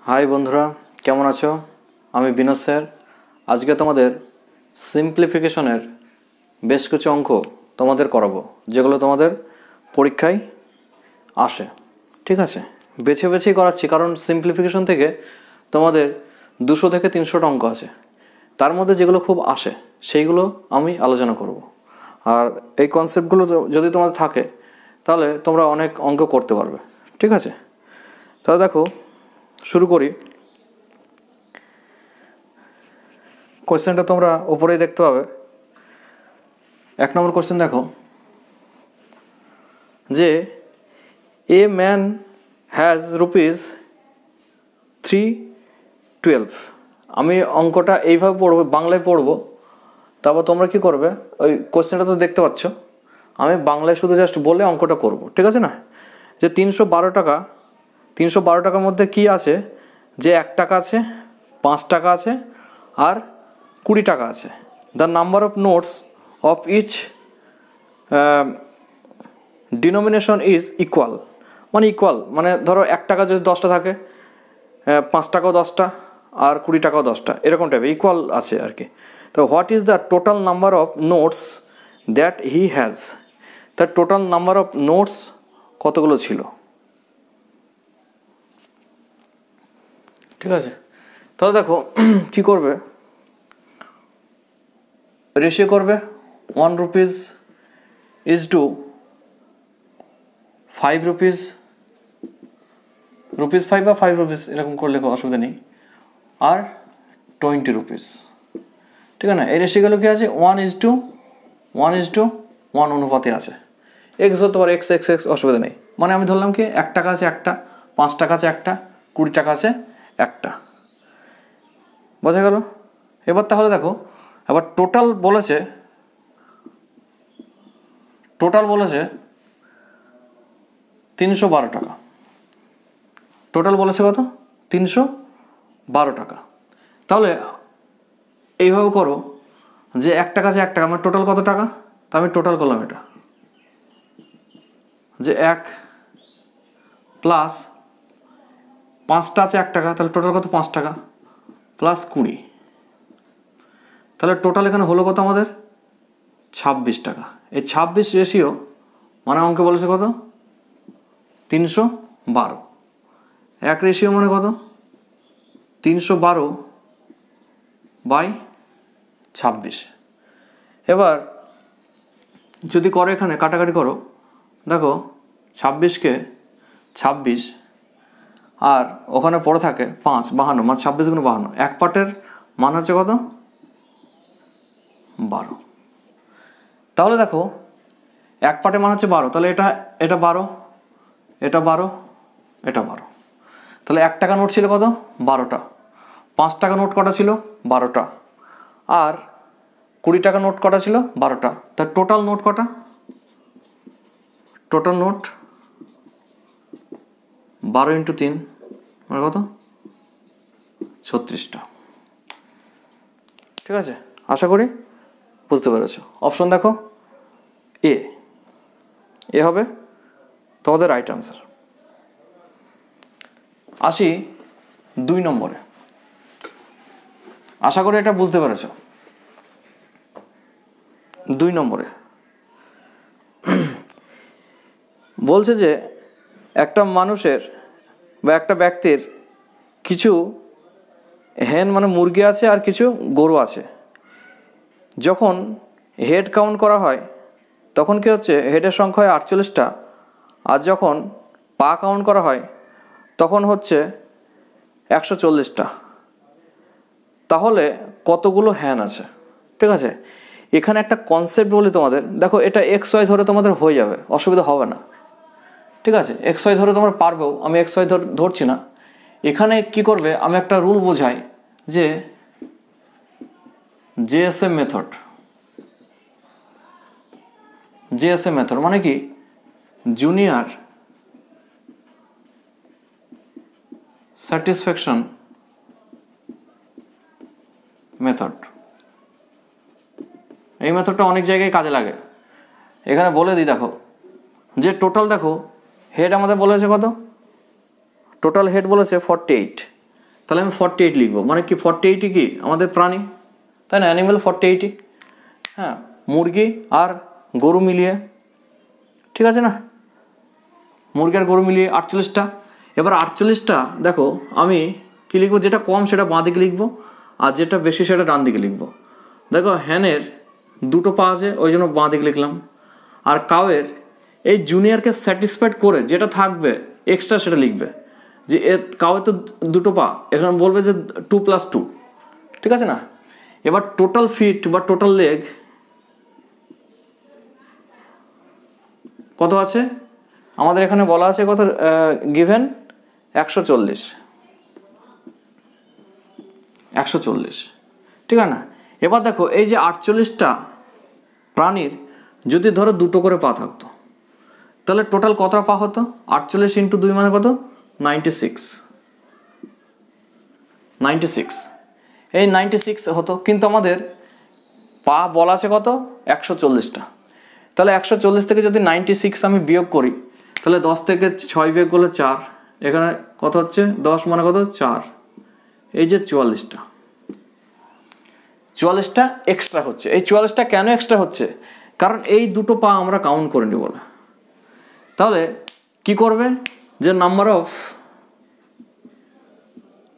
High বন্ধুরা, কেমন আছো? আমি বিনোদ স্যার। আজকে তোমাদের সিম্পলিফিকেশনের বেশ কিছু অঙ্ক তোমাদের করাবো, যেগুলো তোমাদের পরীক্ষায় আসে। ঠিক আছে, বেছে বেছেই করাচ্ছি, কারণ সিম্পলিফিকেশন থেকে তোমাদের 200 থেকে 300টা অঙ্ক আছে। তার মধ্যে যেগুলো খুব আসে সেইগুলো আমি আলোচনা করব। আর এই কনসেপ্টগুলো যদি তোমাদের থাকে তাহলে তোমরা অনেক অঙ্ক করতে পারবে। ঠিক আছে, তাহলে দেখো শুরু করি। কোয়েশ্চেনটা তোমরা উপরেই দেখতে পাবে। 1 নম্বর কোয়েশ্চেন দেখো যে এ ম্যান হ্যাজ ₹312। আমি অঙ্কটা এইভাবে পড়বো, বাংলায় পড়বো, তারপর তোমরা কি করবে, ওই কোয়েশ্চেনটা তো দেখতে পাচ্ছ, আমি বাংলায় শুধু জাস্ট বলে অঙ্কটা করব। ঠিক আছে না? যে 312 টাকা, 312 টাকার মধ্যে কি আছে, যে 1 টাকা আছে, 5 টাকা আছে আর 20 টাকা আছে। The number of notes of each denomination is equal. মানে ইকুয়াল মানে ধরো 1 টাকা যদি 10টা থাকে, 5 টাকাও 10টা আর 20 টাকাও 10টা, এরকম টাইপের ইকুয়াল আছে আর কি। তো what is the total number of notes that he has? তার টোটাল নাম্বার অফ নোটস কতগুলো ছিল? ঠিক আছে, তাহলে দেখো কি করবে, রেশিও করবে 1 rupees is to 5 rupees, rupees 5 বা 5 রুপিস এরকম করলে কোনো অসুবিধা নেই, আর 20 রুপিস। ঠিক আছে না? এই রেশিওগুলো কি আছে, 1:1 অনুপাতে আছে। এক্স হতে পারে, এক্স এক্স এক্স, অসুবিধা নেই। মানে আমি ধরলাম কি 1 টাকা আছে একটা, 5 টাকা আছে একটা, 20 টাকা আছে একটা। বোঝা গেল? এবার তাহলে দেখো, এবার টোটাল বলেছে 312 টাকা। টোটাল বলেছে কত? 312 টাকা। তাহলে এইভাবে করো যে 1 টাকা আছে 1 টাকা, আমার টোটাল কত টাকা? তা আমি টোটাল করলাম এটা, যে 1 প্লাস 5টা আছে 1 টাকা, তাহলে টোটাল কত? 5 টাকা প্লাস 20, তাহলে টোটাল এখানে হলো কত আমাদের? 26 টাকা। এই 26 রেশিও মানে অঙ্কে বলেছে কত? 312। 1 রেশিও মানে কত? 312/26। এবার যদি করো, এখানে কাটাকাটি করো, দেখো 26কে 26 আর ওখানে পড়ে থাকে 5, 52, মানে 26 গুণ 52, এক পাটের মান হচ্ছে কত? 12। তাহলে দেখো এক পাটের মান হচ্ছে 12, তাহলে এটা 12, এটা 12, এটা 12। তাহলে 1 টাকা নোট ছিল কত? 12টা। 5 টাকা নোট কটা ছিল? 12টা। আর 20 টাকা নোট কটা ছিল? 12টা। তার টোটাল নোট কটা? টোটাল নোট 12 × 3 মানে কত? 36টা। ঠিক আছে, আশা করি বুঝতে পেরেছ। অপশন দেখো, এ হবে তোমাদের রাইট আনসার। আসি 2 নম্বরে। আশা করি এটা বুঝতে পেরেছ। 2 নম্বরে বলছে যে একটা মানুষের বা একটা ব্যক্তির কিছু হেন মানে মুরগি আছে আর কিছু গরু আছে। যখন হেড কাউন্ট করা হয় তখন কি হচ্ছে, হেডের সংখ্যা হয় 48টা, আর যখন পা কাউন্ট করা হয় তখন হচ্ছে 140টা। তাহলে কতগুলো হ্যান আছে? ঠিক আছে, এখানে একটা কনসেপ্ট বলি তোমাদের, দেখো এটা এক্স ওয়াই ধরে তোমাদের হয়ে যাবে, অসুবিধা হবে না। ঠিক আছে, এক্স ওয়াই ধরে তোমরা পারবেও, আমি এক্স ওয়াই ধরছি না। এখানে কি করবে, আমি একটা রুল বোঝাই, যে জেএসএম মেথড। জেএসএম মেথড মানে কি, জুনিয়র স্যাটিসফ্যাকশন মেথড। এই মেথডটা অনেক জায়গায় কাজে লাগে। এখানে বলে দিই, দেখো যে টোটাল, দেখো হেড আমাদের বলেছে কত? টোটাল হেড বলেছে 48, তাহলে আমি 48 লিখবো, মানে কি 48ই কি আমাদের প্রাণী, তাই না? অ্যানিমেল 48ই, হ্যাঁ, মুরগি আর গরু মিলিয়ে, ঠিক আছে না, মুরগি আর গরু মিলিয়ে 48টা। এবার 48টা দেখো আমি কি লিখবো, যেটা কম সেটা বাঁ দিকে লিখবো আর যেটা বেশি সেটা ডান দিকে লিখবো। দেখো হ্যানের 2টো পা আছে ওই জন্য বাঁ দিকে লিখলাম, আর কাউয়ের এই জুনিয়রকে স্যাটিসফাইড করে যেটা থাকবে এক্সট্রা সেটা লিখবে, যে কাউয়ের তো 2টো পা, এখানে বলবে যে 2 + 2, ঠিক আছে না? এবার টোটাল ফিট বা টোটাল লেগ কত আছে আমাদের এখানে বলা আছে, কত গিভেন 140, ঠিক আছে না? এবার দেখো এই যে 48টা প্রাণীর যদি ধরো 2টো করে পা থাকতো, তাহলে টোটাল কতটা পা হতো? 48 × 2 মানে কত? 96। এই 96 হতো, কিন্তু আমাদের পা বলা আছে কত? 140টা। তাহলে 140 থেকে যদি 96 আমি বিয়োগ করি, তাহলে 10 থেকে 6 বিয়োগ করলে 4, এখানে কত হচ্ছে? 10 মানে কত? 4, এই যে 44টা এক্সট্রা হচ্ছে। এই 44টা কেন এক্সট্রা হচ্ছে? কারণ এই 2টো পা আমরা কাউন্ট করে নিব না। তাহলে কি করবে, যে নাম্বার অফ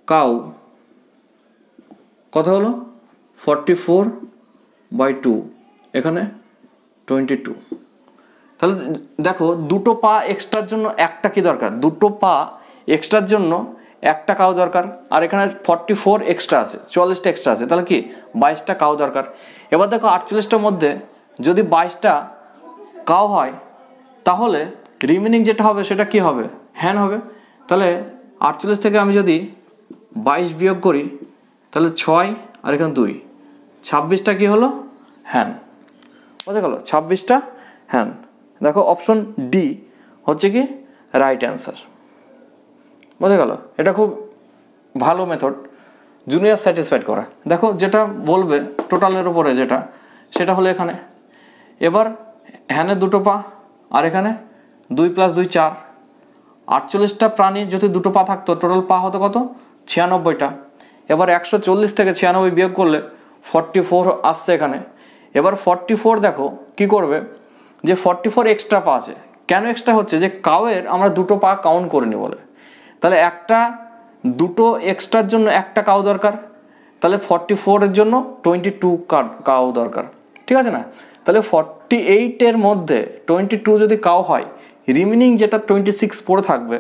কাউ কত হলো? 44/2, এখানে 22। তাহলে দেখো 2টো পা এক্সট্রার জন্য একটা কি দরকার? 2টো পা এক্সট্রার জন্য একটা কাউ দরকার, আর এখানে 44 এক্সট্রা আছে, 44টা এক্সট্রা আছে, তাহলে কি 22টা কাউ দরকার। এবার দেখো 48টার মধ্যে যদি 22টা কাউ হয়, তাহলে রিমেনিং যেটা হবে সেটা কি হবে? হ্যান হবে। তাহলে 48 থেকে আমি যদি 22 বিয়োগ করি, তাহলে 6 আর এখানে 2, 26টা কি হলো? হ্যান। বোঝা গেল? 26টা হ্যান। দেখো অপশন ডি হচ্ছে কি রাইট অ্যান্সার। বোঝা গেল? এটা খুব ভালো মেথড জুনিয়র স্যাটিসফাইড করা। দেখো যেটা বলবে টোটালের উপরে যেটা, সেটা হলো এখানে। এবার হ্যানের 2টো পা আর এখানে 2 + 2 4, 48টা প্রাণীর যদি 2টো পা থাকতো, টোটাল পা হতো কত? 96টা। এবার 140 থেকে 96 বিয়োগ করলে 44 আসছে এখানে। এবার 44 দেখো কি করবে, যে 44 এক্সট্রা পা আছে। কেন এক্সট্রা হচ্ছে? যে কাউয়ের আমরা 2টো পা কাউন্ট করিনি বলে। তাহলে 2টো এক্সট্রার জন্য একটা কাউ দরকার, তাহলে 44-এর জন্য 22 কাউ দরকার, ঠিক আছে না? তাহলে 48-এর মধ্যে 22 যদি কাউ হয়, রিমেনিং যেটা 26 পড়ে থাকবে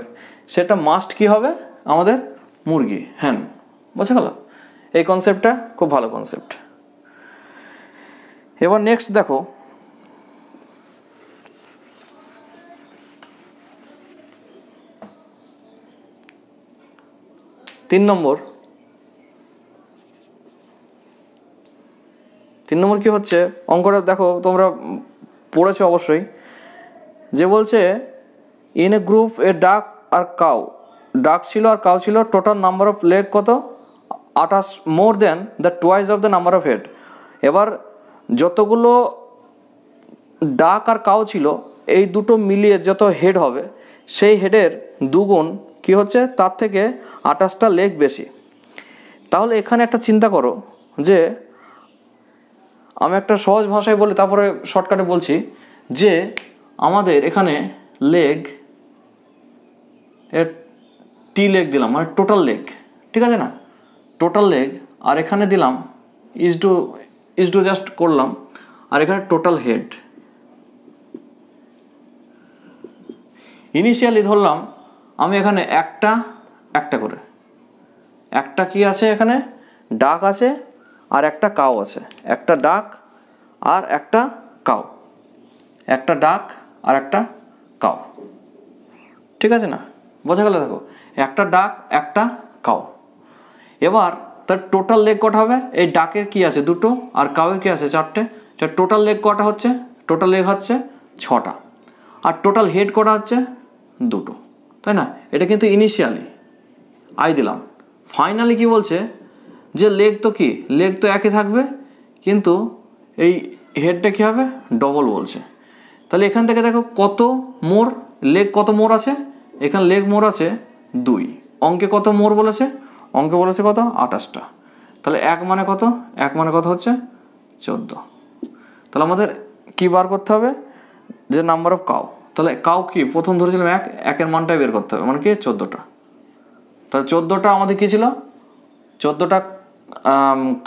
সেটা মাস্ট কি হবে? আমাদের মুরগি, হ্যাঁ। বোঝা গেল? এই কনসেপ্টটা খুব ভালো কনসেপ্ট। এবার নেক্সট দেখো, তিন নম্বর কি হচ্ছে অঙ্কটা দেখো, তোমরা পড়েছো অবশ্যই, যে বলছে ইন এ গ্রুপ এ ডাক আর কাউ, ডাক ছিল আর কাউ ছিল, টোটাল নাম্বার অফ লেগ কত? 28, more than the twice of the number of head. এবার যতগুলো ডাক আর কাউ ছিল, এই 2টো মিলিয়ে যত হেড হবে, সেই হেডের 2 গুণ কি হচ্ছে? তার থেকে 28টা লেগ বেশি। তাহলে এখানে একটা চিন্তা করো, যে আমি একটা সহজ ভাষায় বলি, তারপরে শর্টকাটে বলছি, যে আমাদের এখানে লেগ টি লেগ দিলাম, মানে টোটাল লেগ, ঠিক আছে না? টোটাল লেগ, আর এখানে দিলাম ইজ টু জাস্ট করলাম, আর এখানে টোটাল হেড। ইনিশিয়ালি ধরলাম আমি এখানে একটা করে, একটা কি আছে এখানে? ডাক আছে আর একটা কাউ আছে, একটা ডাক আর একটা কাউ, একটা ডাক আর একটা কাউ, ঠিক আছে না? বোঝা গেল? দেখো একটা ডাক একটা কাউ। এবার তার টোটাল লেগ কটা হবে? এই ডাকের কি আছে? 2টো, আর কাউয়ের কি আছে? 4টে। টোটাল লেগ কটা হচ্ছে? টোটাল লেগ হচ্ছে 6টা, আর টোটাল হেড কটা হচ্ছে? 2টো, তাই না? এটা কিন্তু ইনিশিয়ালি আই দিলাম। ফাইনালি কি বলছে, যে লেগ তো কি, লেগ তো একই থাকবে, কিন্তু এই হেডটা কী হবে? ডবল বলছে। তাহলে এখান থেকে দেখো কত মোর লেগ, কত মোর আছে? এখানে লেগ মোর আছে 2, অঙ্কে কত মোর বলেছে? অঙ্কে বলেছে কত 28টা। তাহলে 1 মানে কত, 1 মানে কত হচ্ছে 14। তাহলে আমাদের কি বার করতে হবে, যে নাম্বার অফ কাউ। তাহলে কাউ কি প্রথম ধরেছিলাম 1, 1-এর মানটাই বের করতে হবে, মানে কি 14টা। তাহলে 14টা আমাদের কি ছিল, 14টা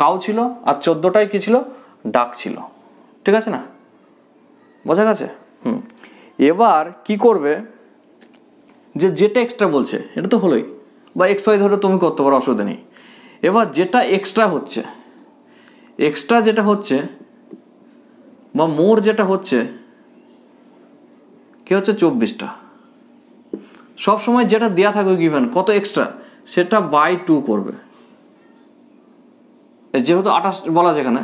কাউ ছিল, আর 14টাই কি ছিল, ডাক ছিল। ঠিক আছে না, বোঝা গেছে? এবার কি করবে, যে যেটা এক্সট্রা বলছে এটা তো হলোই, বা এক্স ওয়াই ধরে তুমি করতে পারো, অসুবিধা নেই। এবার যেটা এক্সট্রা হচ্ছে, এক্সট্রা যেটা হচ্ছে বা মোর যেটা হচ্ছে কি হচ্ছে 24টা। সবসময় যেটা দেওয়া থাকবে গিভেন কত এক্সট্রা, সেটা বাই 2 করবে। যেহেতু 28 বলা আছে এখানে,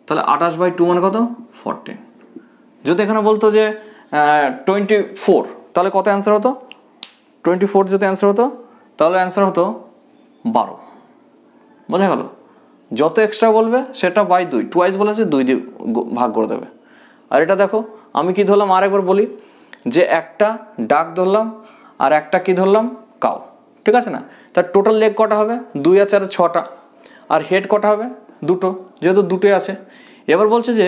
তাহলে 28/2 মানে কত 14। যদি এখানে বলতো যে 24, তাহলে কত অ্যান্সার হতো, 24 যদি অ্যান্সার হতো, তাহলে অ্যান্সার হতো 12। বোঝা গেল? যত এক্সট্রা বলবে সেটা বাই 2, টুয়াইস বলেছে 2 দিয়ে ভাগ করে দেবে। আর এটা দেখো আমি কি ধরলাম, আরেকবার বলি, যে একটা ডাক ধরলাম আর একটা কি ধরলাম, কাউ। ঠিক আছে না? তার টোটাল লেগ কটা হবে, 2 আর 4 6টা, আর হেড কটা হবে 2টো, যেহেতু 2টোই আছে। এবার বলছে যে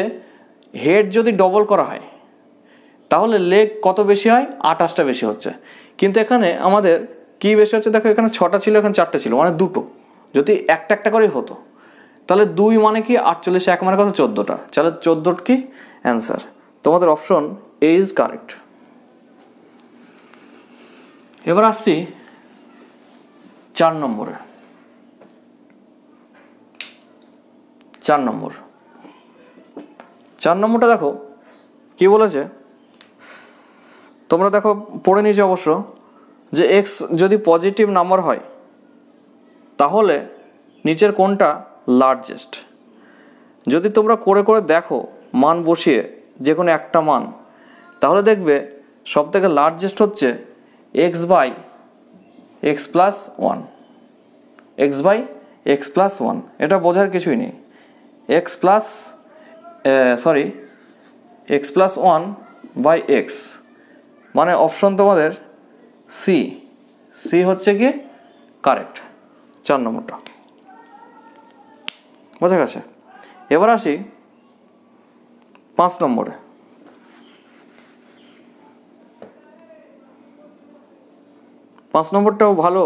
হেড যদি ডবল করা হয় তাহলে লেগ কত বেশি হয়, 28টা বেশি হচ্ছে। কিন্তু এখানে আমাদের কি বেশি হচ্ছে, দেখো এখানে 6টা ছিল, এখানে 4টে ছিল, মানে 2টো। যদি একটা একটা করেই হতো তাহলে 2 মানে কি 48, 1 মানে কত 14টা। তাহলে 14 কি অ্যান্সার। তোমাদের অপশন এ ইজ কারেক্ট। এবার আসছি 4 নম্বরে। 4 নম্বরটা দেখো কি বলেছে, তোমরা দেখো পড়ে নিয়েছো অবশ্য, যে এক্স যদি পজিটিভ নাম্বার হয় তাহলে নিচের কোনটা লার্জেস্ট। যদি তোমরা করে করে দেখো মান বসিয়ে যে কোনো একটা মান, তাহলে দেখবে সব থেকে লার্জেস্ট হচ্ছে x by x plus 1, x by x plus 1। এটা বোঝার কিছুই নেই, x plus x plus 1 by x, মানে অপশন তোমাদের সি। সি হচ্ছে কি কারেক্ট, 4 নম্বরটা। বোঝা গেছে? এবার আসি 5 নম্বরে। 5 নম্বরটাও ভালো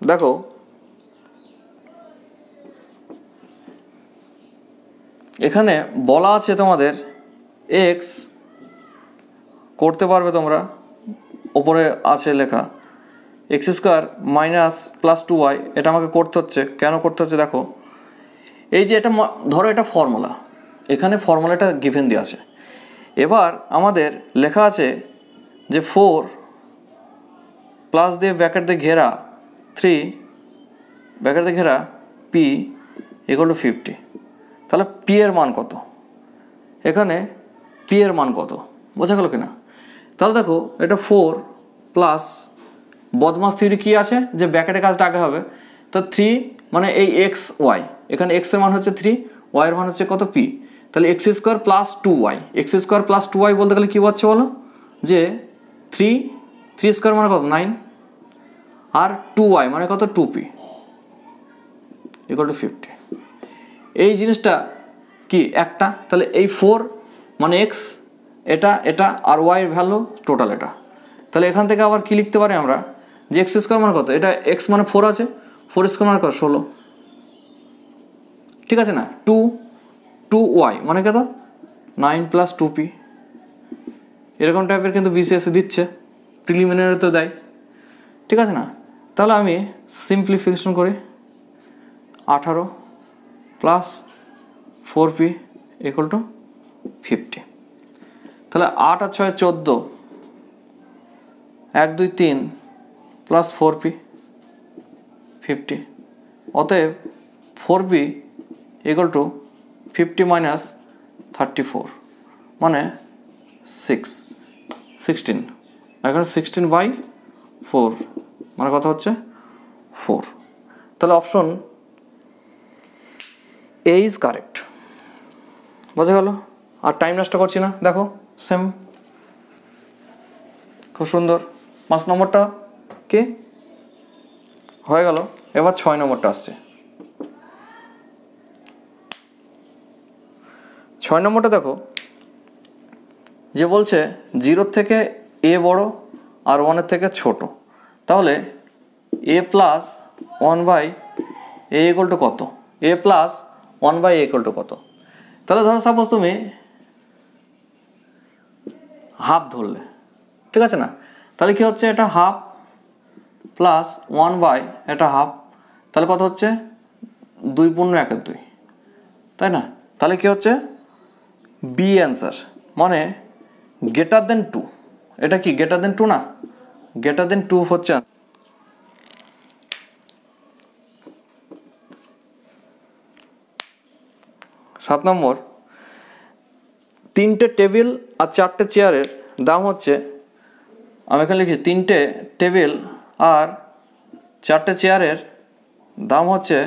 দেখো, এখানে বলা আছে তোমাদের এক্স করতে পারবে তোমরা, ওপরে আছে লেখা x square minus plus 2y। এটা আমাকে করতে হচ্ছে, কেন করতে হচ্ছে দেখো, এই যে এটা ধরো এটা ফর্মুলা, এখানে ফর্মুলাটা গিভেন দেওয়া আছে। এবার আমাদের লেখা আছে যে 4 প্লাস দিয়ে ব্র্যাকেট দিয়ে ঘেরা 3 ব্র্যাকেট দিয়ে ঘেরা পি ইকুয়াল টু 50। তাহলে পি এর মান কত, এখানে পি এর মান কত, বোঝা গেল কিনা? তাহলে দেখো এটা 4 প্লাস বদমাস থিওরি কী আছে, যে ব্র্যাকেটের কাজটা আগে হবে। তো 3 মানে এই এক্স ওয়াই, এখানে এক্সের মান হচ্ছে 3, ওয়াইয়ের মান হচ্ছে কত পি। তাহলে x square plus 2y, x square plus 2y বলতে গেলে কী হচ্ছে বলো, যে 3 স্কোয়ার মানে কত 9, আর 2y মানে কত 2p ইকুয়াল টু 50। এই জিনিসটা কি একটা, তাহলে এই 4 মানে এক্স, এটা আর ওয়াইয়ের ভ্যালু টোটাল এটা। তাহলে এখান থেকে আবার কি লিখতে পারি আমরা, যে এক্স স্কোয়ার মানে কত, এটা এক্স মানে 4 আছে, 4 স্কোয়ার মানে কত 16। ঠিক আছে না? 2y মানে কত 9 প্লাস 2p। এরকম টাইপের কিন্তু বিসিএসে দিচ্ছে, প্রিলিমিনারিতে দেয়। ঠিক আছে না? তাহলে আমি সিম্পলিফিকেশন করি, 18 প্লাস 4p ইকুয়াল টু 50। তাহলে 8 আর 6 14, 1 2 3 প্লাস 4p 50। অতএব 4p ইকুয়াল টু 50 মাইনাস 34 মানে 16। এখন 16/4 মানে কথা হচ্ছে 4। তাহলে অপশন এ ইজ কারেক্ট। বোঝা গেল? আর টাইম নষ্ট করছি না, দেখো সেম, খুব সুন্দর। 5 নম্বরটা কি হয়ে গেল। এবার 6 নম্বরটা আসছে। 6 নম্বরটা দেখো, যে বলছে 0 থেকে a বড় আর 1 থেকে ছোট, তাহলে a plus 1/a equal to কত? a plus 1/a equal to কত? তাহলে ধরো সাপোজ তুমি হাফ ধরলে, ঠিক আছে না? তাহলে কি হচ্ছে, এটা হাফ প্লাস 1/, এটা হাফ, তাহলে কত হচ্ছে? 2 পূর্ণ 1 2, তাই না? তাহলে কি হচ্ছে, বি অ্যান্সার, মানে গ্রেটার দেন 2। এটা কি গ্রেটার দেন 2 না? গ্রেটার দেন 2 হচ্ছে। 7 নম্বর, 3টে টেবিল আর 4টে চেয়ারের দাম হচ্ছে, আমি এখানে লিখি 3টে টেবিল আর 4টে চেয়ারের দাম হচ্ছে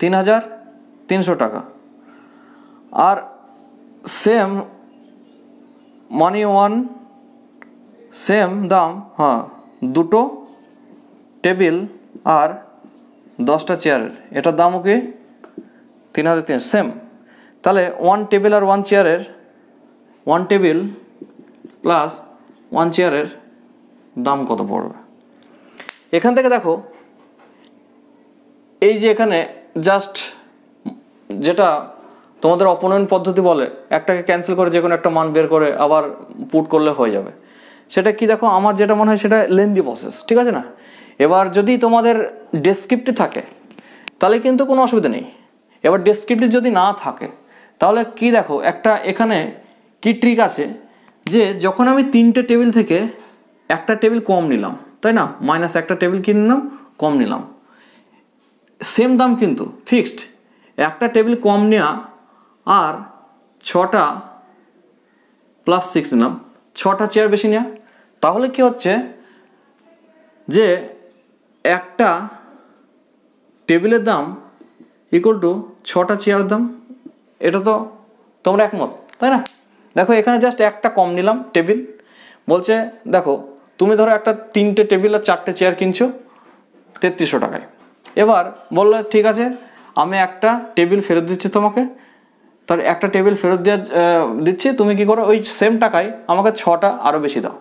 3,300 টাকা। আর সেম মানি সেম দাম, হ্যাঁ, 2টো টেবিল আর 10টা চেয়ারের, এটার দামও কি 3,300 সেম। তাহলে 1 টেবিল আর 1 চেয়ারের, 1 টেবিল প্লাস 1 চেয়ারের দাম কত পড়বে? এখান থেকে দেখো, এই যে এখানে জাস্ট যেটা তোমাদের অপোনেন্ট পদ্ধতি বলে, একটাকে ক্যান্সেল করে যে কোনো একটা মান বের করে আবার পুট করলে হয়ে যাবে, সেটা কি দেখো, আমার যেটা মনে হয় সেটা লেন্দি প্রসেস, ঠিক আছে না? এবার যদি তোমাদের ডেসক্রিপ্টিভ থাকে তাহলে কিন্তু কোনো অসুবিধা নেই। এবার ডেসক্রিপ্টিভ যদি না থাকে তাহলে কি দেখো, একটা এখানে কি ট্রিক আছে, যে যখন আমি 3টে টেবিল থেকে একটা টেবিল কম নিলাম, তাই না, মাইনাস একটা টেবিল কি নিলাম, কম নিলাম, সেম দাম কিন্তু ফিক্সড, একটা টেবিল কম নেওয়া আর 6টা প্লাস 6 নিলাম, 6টা চেয়ার বেশি নেওয়া, তাহলে কি হচ্ছে, যে একটা টেবিলের দাম ইকুয়াল টু 6টা চেয়ারের দাম। এটা তো তোমরা একমত, তাই না? দেখো এখানে জাস্ট একটা কম নিলাম টেবিল, বলছে দেখো তুমি ধরো একটা 3টে টেবিল আর 4টে চেয়ার কিনছো 3,300 টাকায়। এবার বললে ঠিক আছে, আমি একটা টেবিল ফেরত দিচ্ছি তোমাকে, তার একটা টেবিল ফেরত দিচ্ছি, তুমি কি করো, ওই সেম টাকায় আমাকে 6টা আরও বেশি দাও।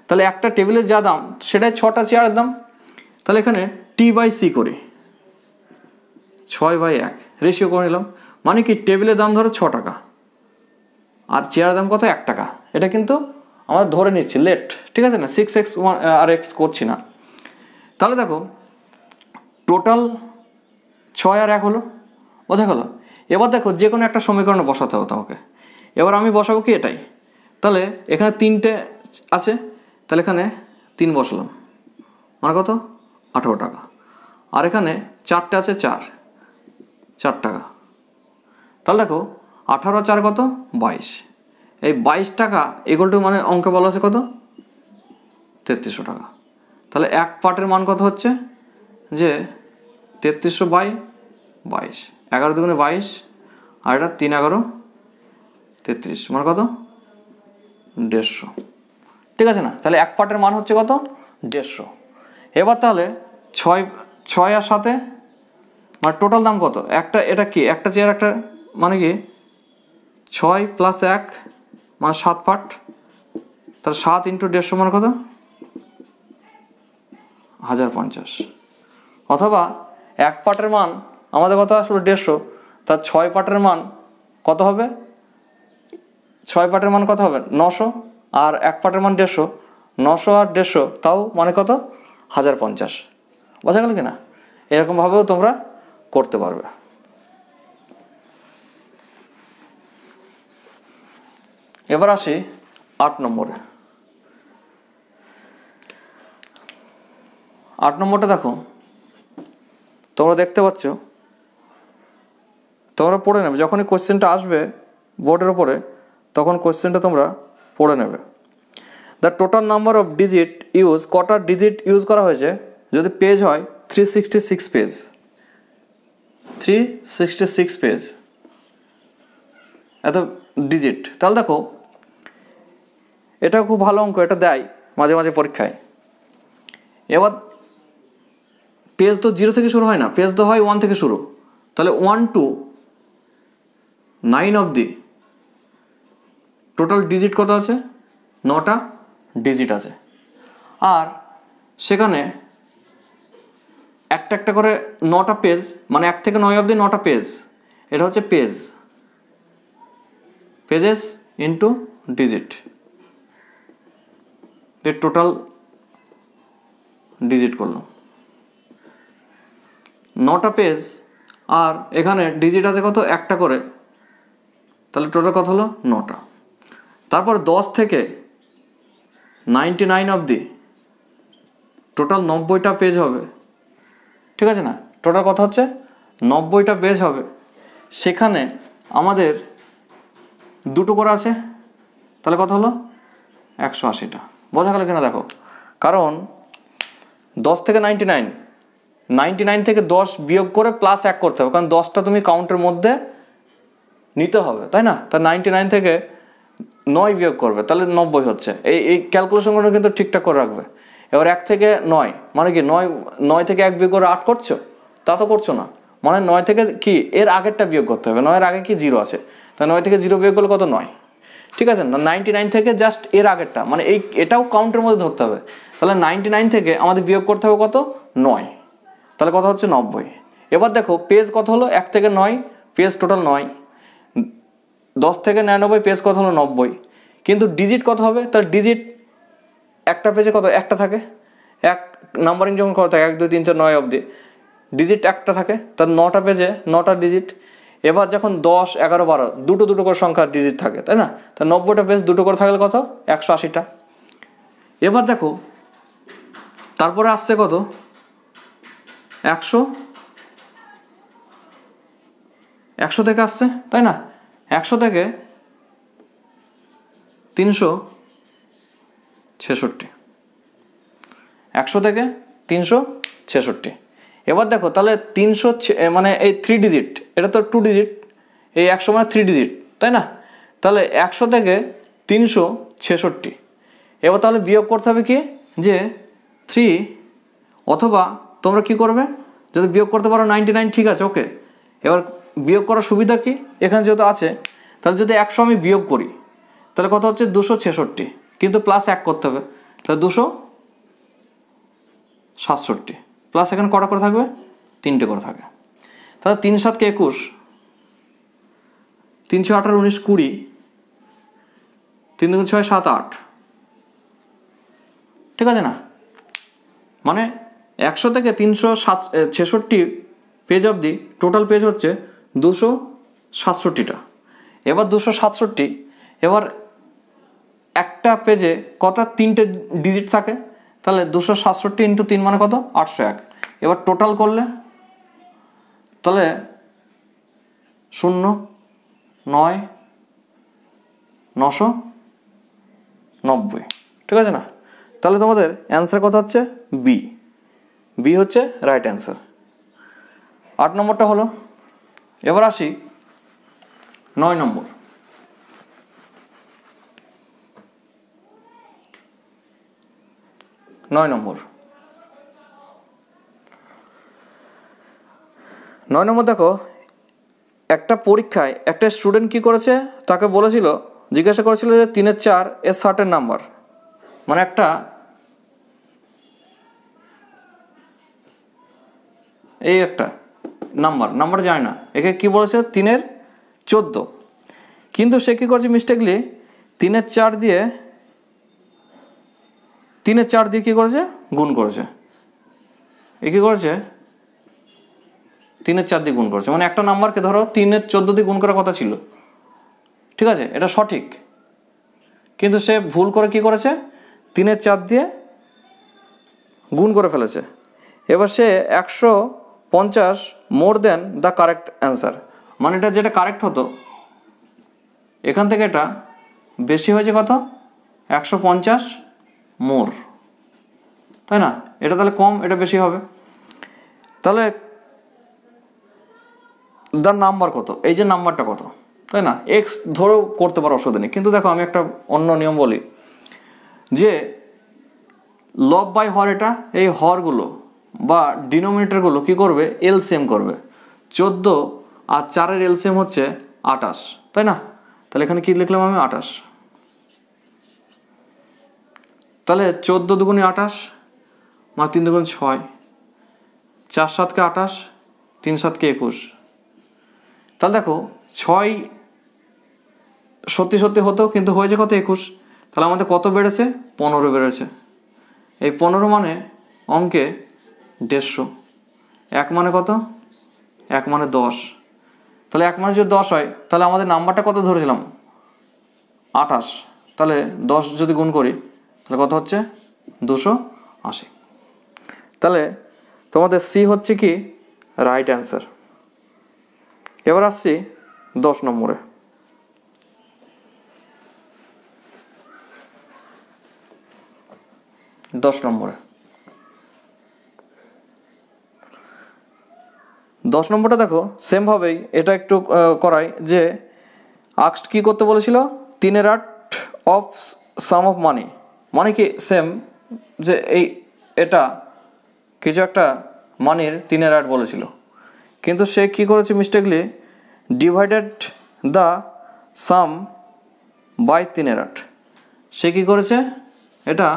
তাহলে একটা টেবিলের যা দাম সেটাই 6টা চেয়ারের দাম। তাহলে এখানে T/C করি, 6/1 রেশিও করে নিলাম, মানে কি টেবিলের দাম ধরো 6 টাকা আর চেয়ারের দাম কত, 1 টাকা। এটা কিন্তু আমরা ধরে নিচ্ছি লেট, ঠিক আছে না, 6x আর x করছি না। তাহলে দেখো টোটাল 6 আর 1 হলো, বোঝা গেল? এবার দেখো যে কোনো একটা সমীকরণে বসাতে হবে তোমাকে। এবার আমি বসাবো কি এটাই, তাহলে এখানে 3টে আছে, তাহলে এখানে 3 বসালাম, মানে কত, 18 টাকা। আর এখানে 4টে আছে, 4 টাকা। তাহলে দেখো 18 আর 4 কত, 22। এই 22 টাকা ইকুয়াল টু, মানে অঙ্কে বলা আছে কত, 3,300 টাকা। তাহলে এক পার্টের মান কত হচ্ছে, যে 3,300/22, 11 দুগুণে 22, আর এটা 3 11 33, মানে কত, 150, ঠিক আছে না? তাহলে এক পার্টের মান হচ্ছে কত, 150। এবার তাহলে 6 আর 7, মানে টোটাল দাম কত, একটা, এটা কি একটা চেয়ার, একটা মানে কি 6 + 1 মানে 7 পার্ট, তাহলে 7 × 150 মানে কত, 1050। অথবা এক পার্টের মান আমাদের কত আসলে 150, তার 6 পার্টের মান কত হবে, 6 পার্টের মান কত হবে, 900, আর এক পার্টের মান 150, 900 আর 150 তাও মানে কত, 1050। বোঝা গেল কিনা? এরকমভাবেও তোমরা করতে পারবে। এবার আসি 8 নম্বরে। 8 নম্বরটা দেখো, তোমরা দেখতে পাচ্ছ, তোমরা পড়ে নেবে, যখনই কোশ্চেনটা আসবে বোর্ডের ওপরে তখন কোশ্চেনটা তোমরা পড়ে নেবে। The total number of digit use, কটা ডিজিট ইউজ করা হয়েছে, যদি পেজ হয় 366 পেজ, 366 পেজ, এত ডিজিট। তাহলে দেখো এটা খুব ভালো অঙ্ক, এটা দেয় মাঝে মাঝে পরীক্ষায়। এবার পেজ তো 0 থেকে শুরু হয় না, পেজ তো হয় 1 থেকে শুরু। তাহলে 1 to 9 অবধি টোটাল ডিজিট কত আছে? 9টা ডিজিট আছে। আর সেখানে একটা একটা করে 9টা পেজ, মানে 1 থেকে 9 অবধি 9টা পেজ, এটা হচ্ছে page, pages into digit, total digit করলাম 9টা পেজ। আর এখানে ডিজিট আছে কত? একটা করে, তাহলে টোটাল কত হলো? 9টা। তারপর 10 থেকে 99 অবধি টোটাল 90টা পেজ হবে, ঠিক আছে না? টোটাল কত হচ্ছে? 90টা পেজ হবে। সেখানে আমাদের দুটো করে আছে, তাহলে কত হলো? 180টা। বোঝা গেল কিনা দেখো, কারণ 10 থেকে 99 থেকে 10 বিয়োগ করে প্লাস 1 করতে হবে, কারণ 10টা তুমি কাউন্টের মধ্যে নিতে হবে, তাই না? তা 99 থেকে 9 বিয়োগ করবে, তাহলে 90 হচ্ছে। এই ক্যালকুলেশনগুলো কিন্তু ঠিকঠাক করে রাখবে। এবার 1 থেকে 9 মানে কি? 9 থেকে 1 বিয়োগ করে 8 করছো? তা তো করছো না, মানে 9 থেকে কি এর আগেরটা বিয়োগ করতে হবে। 9 এর আগে কি 0 আছে, তা 9 থেকে 0 বিয়োগ করলে কত? 9, ঠিক আছে না? 99 থেকে জাস্ট এর আগেরটা, মানে এটাও কাউন্টের মধ্যে ধরতে হবে। তাহলে 99 থেকে আমাদের বিয়োগ করতে হবে কত? 9, তাহলে কত হচ্ছে? 90। এবার দেখো পেজ কত হলো? 1 থেকে 9 পেজ টোটাল 9, 10 থেকে 99 পেজ কত হলো? 90। কিন্তু ডিজিট কত হবে? তার ডিজিট একটা পেজে কত? একটা থাকে। এক নাম্বারিং যখন করা থাকে 1 2 3 4 9 অবধি ডিজিট একটা থাকে, তার 9টা পেজে 9টা ডিজিট। এবার যখন 10 11 12 দুটো দুটো করে সংখ্যার ডিজিট থাকে, তাই না? তা 90টা পেজ দুটো করে থাকলে কত? 180টা। এবার দেখো তারপরে আসছে কত? 100 থেকে আসছে, তাই না? 100 থেকে 366, 100 থেকে 366। এবার দেখো তাহলে 300 মানে এই 3 ডিজিট, এটা তো 2 ডিজিট, এই 100 মানে 3 ডিজিট, তাই না? তাহলে 100 থেকে 366। এবার তাহলে বিয়োগ করতে হবে কি? যে 3, অথবা তোমরা কি করবে? যদি বিয়োগ করতে পারো 99, ঠিক আছে, ওকে। এবার বিয়োগ করার সুবিধা কি? এখানে যেহেতু আছে, তাহলে যদি 100 আমি বিয়োগ করি তাহলে কত হচ্ছে? 266, কিন্তু প্লাস 1 করতে হবে, তাহলে 267 প্লাস এখানে কটা করে থাকবে? 3টে করে থাকে। তাহলে 3 7 কে 21, 3 6 18 19 20, 3 2 6 7 8, ঠিক আছে না? মানে 100 থেকে 366 পেজ অবধি টোটাল পেজ হচ্ছে 267টা। এবার 267, এবার একটা পেজে কত? 3টে ডিজিট থাকে, তাহলে 267 ইন্টু 3 মানে কত? 801। এবার টোটাল করলে তাহলে 0 9 990, ঠিক আছে না? তাহলে তোমাদের অ্যান্সার কত হচ্ছে? বি হচ্ছে রাইট অ্যান্সার। 8 নম্বরটা হলো। এবার আসি 9 নম্বর। 9 নম্বর দেখো, একটা পরীক্ষায় একটা স্টুডেন্ট কি করেছে? তাকে বলেছিল, জিজ্ঞাসা করেছিল যে 3 এর 4 এর 60 নাম্বার, মানে একটা এই একটা নাম্বার যায় না, একে কি বলেছে? 3 এর 14। কিন্তু সে কি করেছে? মিস্টেকলি 3 এর 4 দিয়ে কি করেছে? গুণ করেছে। এ কি করেছে? 3 এর 4 দিয়ে গুণ করেছে, মানে একটা নাম্বারকে ধরো 3 এর 14 দিয়ে গুণ করার কথা ছিল, ঠিক আছে, এটা সঠিক, কিন্তু সে ভুল করে কি করেছে? 3 এর 4 দিয়ে গুণ করে ফেলেছে। এবার সে 150 মোর দেন দ্য কারেক্ট অ্যান্সার, মানে এটা যেটা কারেক্ট হতো এখান থেকে এটা বেশি হয়েছে কত? 150 মোর, তাই না? এটা তাহলে কম, এটা বেশি হবে। তাহলে দ্য নাম্বার কত? এই যে নাম্বারটা কত, তাই না? এক্স ধরেও করতে পারো, অসুবিধা নেই। কিন্তু দেখো আমি একটা অন্য নিয়ম বলি, যে লব বাই হর, এটা এই হরগুলো বা ডিনোমিনেটরগুলো কী করবে, এলসিএম করবে। 14 আর 4-এর এলসিএম হচ্ছে 28, তাই না? তাহলে এখানে কী লিখলাম আমি, 28। তাহলে 14 দুগুণে 28 মানে 3 দুগুণ 6, 4 7-কে 28, 3 7-কে 21। তাহলে দেখো 6 সত্যি সত্যি হতো, কিন্তু হয়েছে কত, 21। তাহলে আমাদের কত বেড়েছে, 15 বেড়েছে। এই 15 মানে অঙ্কে 150। 1 মানে কত, 1 মানে 10। তাহলে 1 মানে যদি 10 হয়, তাহলে আমাদের নাম্বারটা কত ধরেছিলাম, 28। তাহলে 10 যদি গুণ করি তাহলে কত হচ্ছে, 280। তাহলে তোমাদের সি হচ্ছে কি রাইট অ্যান্সার। এবার আসছি 10 নম্বরে। 10 নম্বরে 10 নম্বরটা দেখো সেমভাবেই এটা একটু করাই, যে আক্সড কী করতে বলেছিল, 3/8 অফ সাম অফ মানি। মানে কি সেম, যে এটা কিছু একটা মানির 3/8 বলেছিল, কিন্তু সে কী করেছে mistakenly, divided the sum by 3/8। সে কী করেছে, এটা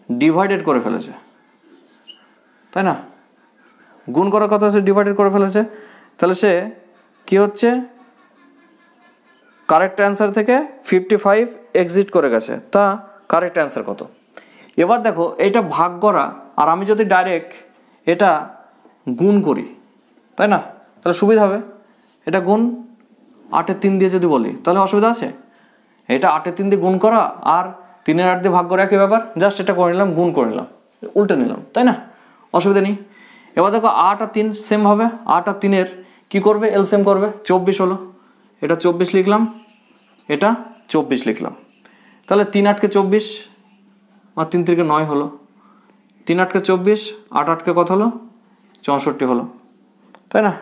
ডিভাইডেড করে ফেলেছে, তাই না? গুণ করার কথা সে ডিভাইডেড করে ফেলেছে। তাহলে সে কি হচ্ছে, কারেক্ট অ্যান্সার থেকে 55 এক্সিট করে গেছে। তা কারেক্ট অ্যান্সার কত? এবার দেখো এইটা ভাগ করা, আর আমি যদি ডাইরেক্ট এটা গুণ করি, তাই না, তাহলে সুবিধা হবে। এটা গুণ 8-এর 3 দিয়ে যদি বলি তাহলে অসুবিধা আছে? এটা 8-এর 3 দিয়ে গুণ করা আর 3/8 দিয়ে ভাগ করা একই ব্যাপার, জাস্ট এটা করে নিলাম, গুণ করে নিলাম, উল্টে নিলাম, তাই না, অসুবিধা নেই। এবার দেখো 8 আর 3 সেম হবে, 8 আর 3-এর কী করবে, এলসিএম করবে, 24 হলো। এটা 24 লিখলাম, এটা 24 লিখলাম। তাহলে 3 8-কে 24 আর 3 3-কে 9 হলো। 3 8-কে 24, 8 8-কে কত হলো, 64 হলো, তাই না?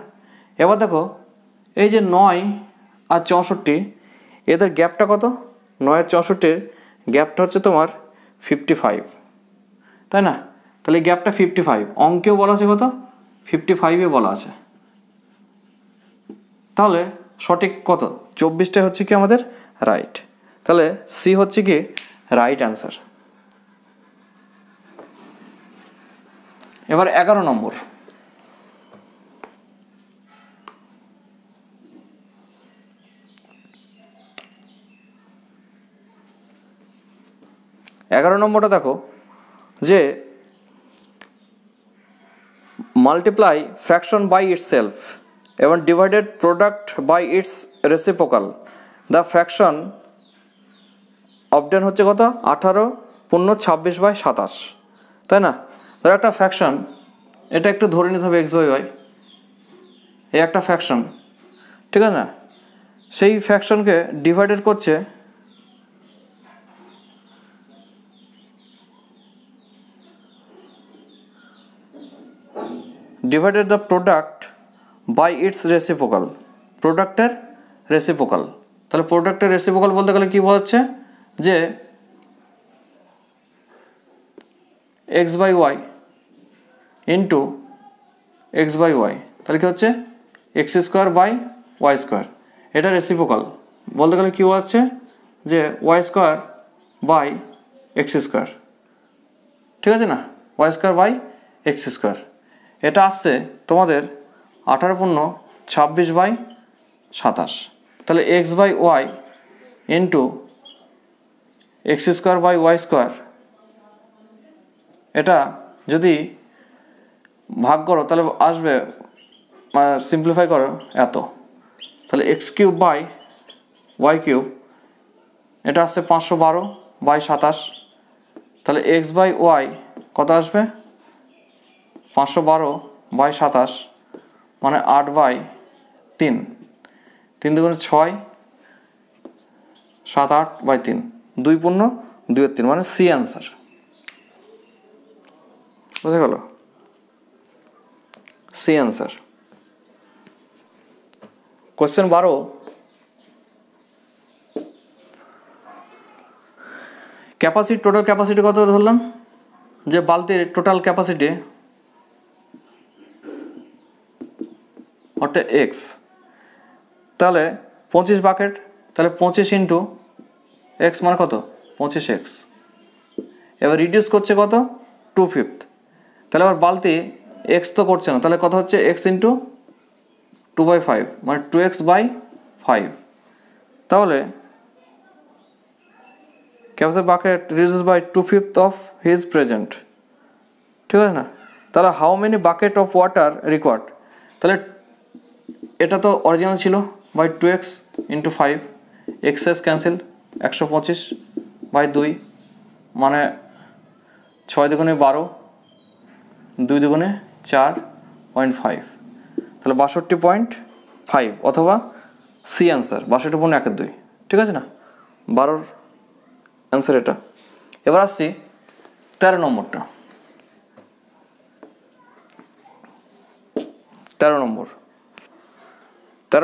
এবার দেখো এই যে 9 আর 64, এদের গ্যাপটা কত, 9 আর 64-এর গ্যাপটা হচ্ছে তোমার 55, তাই না? তাহলে এই গ্যাপটা 55, অঙ্কেও বলা আছে কত, 55-এ বলা আছে। তাহলে সঠিক কত, 24টাই হচ্ছে কি আমাদের রাইট। তাহলে সি হচ্ছে কি রাইট অ্যান্সার। এবার 11 নম্বর। 11 নম্বরটা দেখো, যে মাল্টিপ্লাই ফ্র্যাকশন বাই ইটসেলফ এবং divided product by its reciprocal, the fraction obtain হচ্ছে কত, 18 × 26/27, তাই না? ধর একটা ফ্র্যাকশন, এটা একটু ধরে নিতে হবে x/y, এই একটা ফ্র্যাকশন, ঠিক আছে না? সেই ফ্র্যাকশনকে ডিভাইডেড করছে divided the product by its reciprocal, প্রোডাক্টের রেসিপ্রোকাল। তাহলে প্রোডাক্টের রেসিপ্রোকাল বলতে গেলে কী বোঝাচ্ছে, যে x/y ইন্টু x/y, তাহলে কী হচ্ছে x² / y², এটা রেসিপ্রোকাল বলতে গেলে কী বোঝাচ্ছে, যে y² / x², ঠিক আছে না, y² / x²। এটা আসছে তোমাদের 18 × 26/27। তাহলে x/y ইন্টু x² / y², এটা যদি ভাগ করো তাহলে আসবে, সিম্পলিফাই করো এত, তাহলে x³ / y³, এটা আসছে 512/27। তাহলে x/y কত আসবে, 512/27 মানে 8/3, 3 2 6, 7 8/3, 2 পূর্ণ 2/3 মানে সি অ্যান্সার। বুঝে গেল, C answer. Question 12, capacity, total capacity কত ধরলাম, যে বালতির টোটাল ক্যাপাসিটি অর্থাৎ এক্স, তাহলে 25 বাকেট, তাহলে 25 ইন্টু এক্স মানে কত 25x। এবার রিডিউস করছে কত 2/5, তাহলে আবার বালতি এক্স তো করছে না, তাহলে কত হচ্ছে এক্স ইন্টু 2/5 মানে 2x/5। তাহলে capacity bucket reduce by 2/5 of his present, ঠিক আছে না। তাহলে how many bucket of water required, তাহলে এটা তো অরিজিনাল ছিল by 2x into 5, access cancel 125/2 মানে 6 দুগুণে 12, 2 দুগুণে 4.5, তাহলে 62.5 অথবা সি অ্যান্সার 62.12, ঠিক আছে না, 12 অ্যান্সার এটা। এবার আসছি 13 নম্বরটা। 13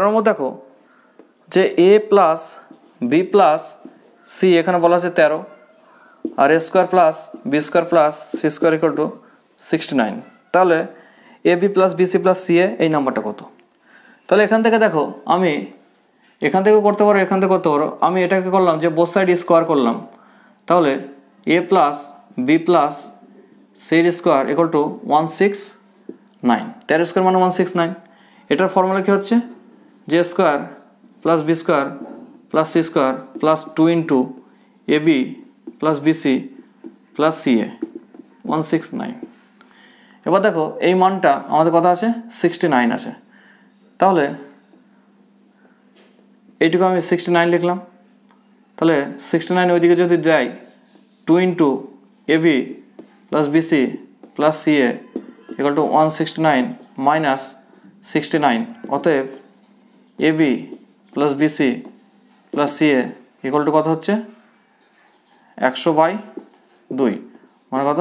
নম্বর দেখো যে A plus B plus C এখানে বলা আছে 13, আর A square plus B square plus C square equal to 69। তাহলে A B plus B C plus C A এই নাম্বারটা কত? তাহলে এখান থেকে দেখো আমি এখান থেকেও করতে পারো, এখান থেকে করতে পারো। আমি এটাকে করলাম যে বোথ সাইড স্কোয়ার করলাম, তাহলে এ প্লাস বি প্লাস সির স্কোয়ার ইকুয়াল টু 169, 13 স্কোয়ার মানে 169। এটার ফর্মুলা কী হচ্ছে যে square plus B square plus C square plus 2 into A B plus B C plus C A 169। এবার দেখো এই মানটা আমাদের কথা আছে 69 আছে, তাহলে এইটুকু আমি 69 লিখলাম। তাহলে 69 ওইদিকে যদি দেয় 2 into A B plus B C plus C A equal to 169 minus 69, অতএব A B plus B C plus C A equal to কত হচ্ছে 100/2 মানে কত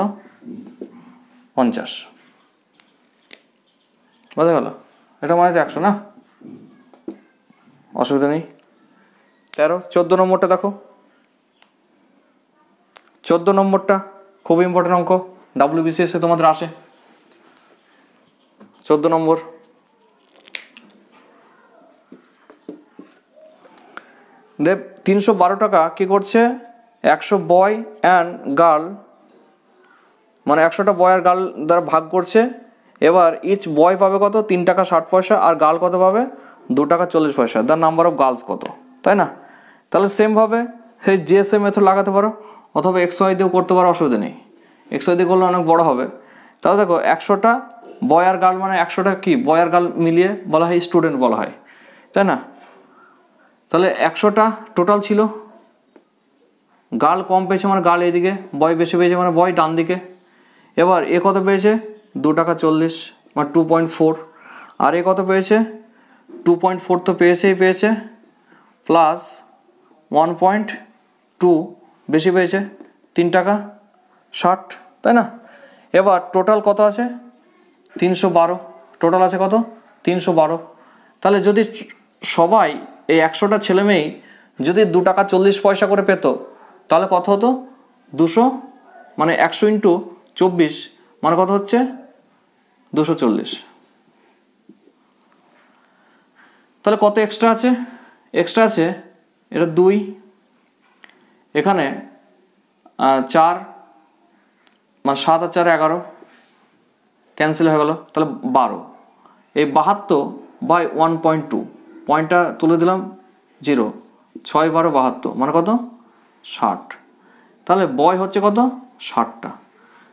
50, বোঝা গেল? এটা মানে তো 100 না, অসুবিধা নেই। 14 নম্বরটা দেখো, 14 নম্বরটা খুব ইম্পর্টেন্ট অঙ্ক, WBCS তোমাদের আসে। 14 নম্বর দেব 312 টাকা কি করছে 100 বয় অ্যান্ড গার্ল, মানে 100টা বয় আর গার্ল দ্বারা ভাগ করছে। এবার ইচ বয় পাবে কত 3 টাকা 60 পয়সা, আর গার্ল কত পাবে 2 টাকা 40 পয়সা। দ্য নাম্বার অফ গার্লস কত, তাই না? তাহলে সেমভাবে সেই জিএসএম মেথড লাগাতে পারো, অথবা XY দিয়েও করতে পারো, অসুবিধা নেই। XY দিয়ে করলে অনেক বড় হবে। তাহলে দেখো 100টা বয় আর গার্ল মানে 100টা কি বয় আর গার্ল মিলিয়ে বলা হয় স্টুডেন্ট বলা হয়, তাই না? তাহলে 100টা টোটাল ছিল, গার্ল কম পেয়েছে মানে গার্ল এইদিকে, বয় বেশি পেয়েছে মানে বয় ডান দিকে। এবার এ কত পেয়েছে 2 টাকা 40 মানে 2.4, আর এ কত পেয়েছে 2.4 তো পেয়েছে প্লাস 1.2 বেশি পেয়েছে 3 টাকা 60, তাই না? এবার টোটাল কত আছে 312, টোটাল আছে কত 312। তাহলে যদি সবাই এই 100টা ছেলে মেয়েই যদি 2 টাকা 40 পয়সা করে পেত, তাহলে কত হতো 200 মানে 100 ইন্টু 24 মানে কত হচ্ছে 240। তাহলে কত এক্সট্রা আছে এটা 2, এখানে 4 মানে 7 আর 4 11 ক্যান্সেল হয়ে গেল, তাহলে 12। এই 72/1.2 পয়েন্টটা তুলে দিলাম 0, 6 12 72 মানে কত 60। তাহলে বয় হচ্ছে কত 60টা।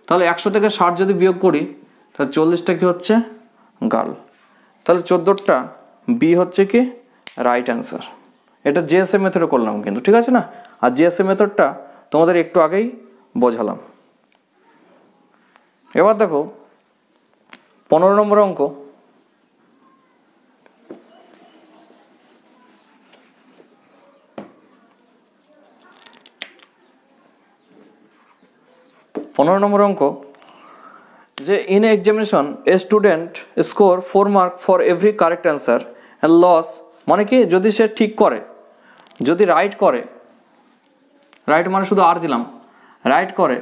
তাহলে 100 থেকে 60 যদি বিয়োগ করি তাহলে 40টা কি হচ্ছে গার্ল। তাহলে 14টা বি হচ্ছে কি রাইট অ্যান্সার। এটা জিএসএম মেথডে করলাম কিন্তু, ঠিক আছে না? আর জিএসএম মেথডটা তোমাদের একটু আগেই বোঝালাম। এবার দেখো 15 নম্বর অঙ্ক। 15 নম্বর অঙ্ক যে in examination a student score 4 mark for every correct answer and loss, মানে কি যদি সে ঠিক করে, যদি রাইট করে, রাইট মানে শুধু আর দিলাম, রাইট করে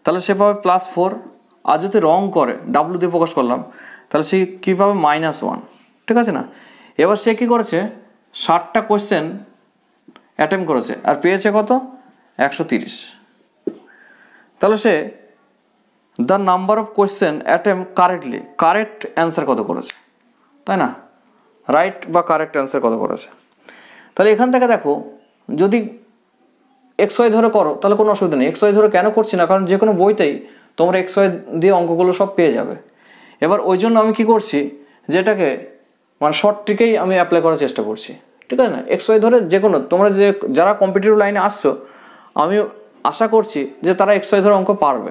তাহলে সে পাবে +4, আর যদি রং করে ডাব্লু দিয়ে প্রকাশ করলাম তাহলে সে কী পাবে -1, ঠিক আছে না। এবার সে কী করেছে, 60টা কোয়েশ্চেন অ্যাটেম্প করেছে আর পেয়েছে কত, 130। তাহলে সে the number of question attempt correctly, correct answer কত করেছে, তাই না, রাইট বা কারেক্ট অ্যান্সার কত করেছে। তাহলে এখান থেকে দেখো, যদি XY ধরে করো তাহলে কোনো অসুবিধা নেই। XY ধরে কেন করছি না, কারণ যে কোনো বইতেই তোমরা XY দিয়ে অঙ্কগুলো সব পেয়ে যাবে। এবার ওই জন্য আমি কি করছি, যেটাকে মানে শর্ট ট্রিকেই আমি অ্যাপ্লাই করার চেষ্টা করছি, ঠিক আছে না। XY ধরে যে কোনো, তোমরা যারা কম্পিটিটিভ লাইনে আসছো, আমি আশা করছি যে তারা XY ধরে অঙ্ক পারবে।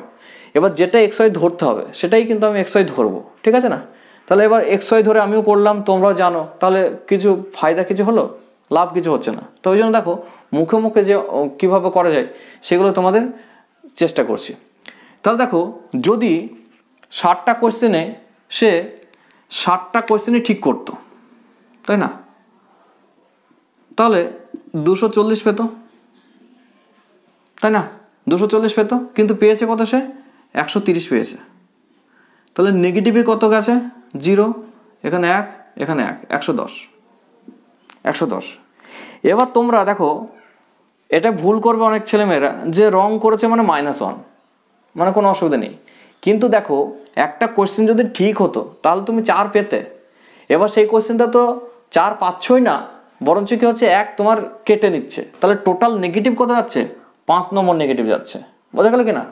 এবার যেটা XY ধরতে হবে সেটাই কিন্তু আমি XY ধরবো, ঠিক আছে না। তাহলে এবার XY ধরে আমিও করলাম, তোমরাও জানো, তাহলে কিছু ফায়দা কিছু হলো, লাভ কিছু হচ্ছে না। তো ওই জন্য দেখো মুখে মুখে যে কীভাবে করা যায় সেগুলো তোমাদের চেষ্টা করছি। তাহলে দেখো, যদি 60টা কোয়েশ্চেনে সে 60টা কোয়েশ্চেনই ঠিক করতো, তাই না, তাহলে 240 পেত, তাই না, 240 পেত, কিন্তু পেয়েছে কত, সে 130 পেয়েছে। তাহলে নেগেটিভে কত গেছে, 0, এখানে 1, এখানে 1, 110। এবার তোমরা দেখো, এটা ভুল করবে অনেক ছেলেমেয়েরা যে রং করেছে মানে -1, মানে কোনো অসুবিধা নেই। কিন্তু দেখো, একটা কোয়েশ্চেন যদি ঠিক হতো তাহলে তুমি 4 পেতে। এবার সেই কোয়েশ্চেনটা তো 4 পাচ্ছই না, বরঞ্চ কি হচ্ছে, 1 তোমার কেটে নিচ্ছে। তাহলে টোটাল নেগেটিভ কত যাচ্ছে, 5 নম্বর নেগেটিভ যাচ্ছে। বোঝা গেল কি না।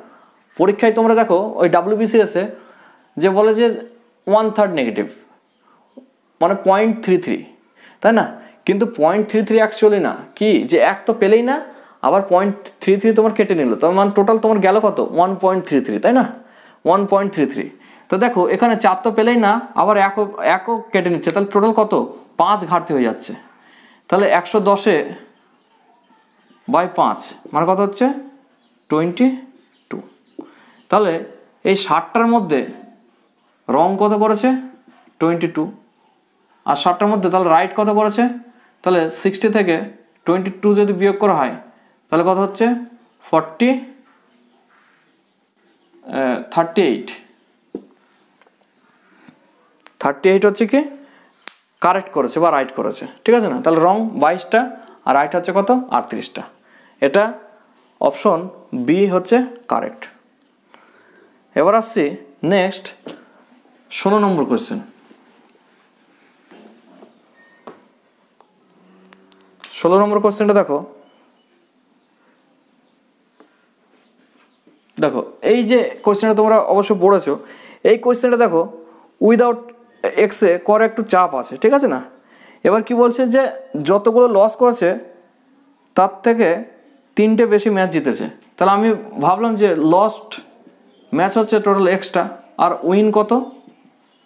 পরীক্ষায় তোমরা দেখো ওই WBCS-এ যে বলে যে 1/3 নেগেটিভ, মানে 0.33, তাই না। কিন্তু 0.33 অ্যাকচুয়ালি না, কি যে 1 তো পেলেই না, আবার 0.33 তোমার কেটে নিল, তার মানে টোটাল তোমার গেল কত, 1.33, তাই না, 1.33। তো দেখো এখানে 4 তো পেলেই না, আবার 1ও কেটে নিচ্ছে, তাহলে টোটাল কত, 5 ঘাটতি হয়ে যাচ্ছে। তাহলে 110/5 মানে কত হচ্ছে, 22। তাহলে এই 60টার মধ্যে রং কত করেছে, 22, আর 60টার মধ্যে তাহলে রাইট কত করেছে, তাহলে 60 থেকে 22 যদি বিয়োগ করা হয় তাহলে কত হচ্ছে, 38 হচ্ছে কি কারেক্ট করেছে বা রাইট করেছে, ঠিক আছে না। তাহলে রং 22টা আর রাইট হচ্ছে কত, 38টা। এটা অপশন বি হচ্ছে কারেক্ট। এবার আসছি নেক্সট 16 নম্বর কোয়েশ্চেন। 16 নম্বর কোয়েশ্চেনটা দেখো, এই যে কোয়েশ্চেনটা তোমরা অবশ্যই পড়েছো, এই কোয়েশ্চেনটা দেখো উইদাউট এক্সে করে একটু চাপ আছে, ঠিক আছে না। এবার কি বলছে যে যতগুলো লস করেছে তার থেকে 3টে বেশি ম্যাচ জিতেছে। তাহলে আমি ভাবলাম যে লস্ট ম্যাচ হচ্ছে টোটাল এক্সটা, আর উইন কত,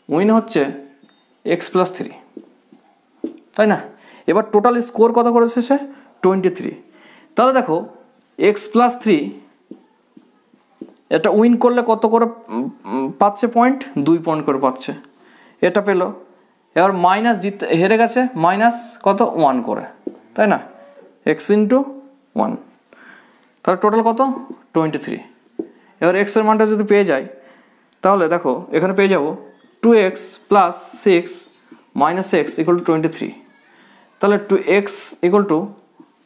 উইন হচ্ছে x+3, তাই না। এবার টোটাল স্কোর কত করেছে সে, 23। তাহলে দেখো x+3, এটা উইন করলে কত করে পাচ্ছে পয়েন্ট, 2 পয়েন্ট করে পাচ্ছে, এটা পেলো। এবার মাইনাস হেরে গেছে, মাইনাস কত, 1 করে, তাই না, x×1, তাহলে টোটাল কত, 23। এবার এক্সের মানটা যদি পেয়ে যাই তাহলে দেখো এখানে পেয়ে যাব 2x + 6 - x = 23। তাহলে 2x =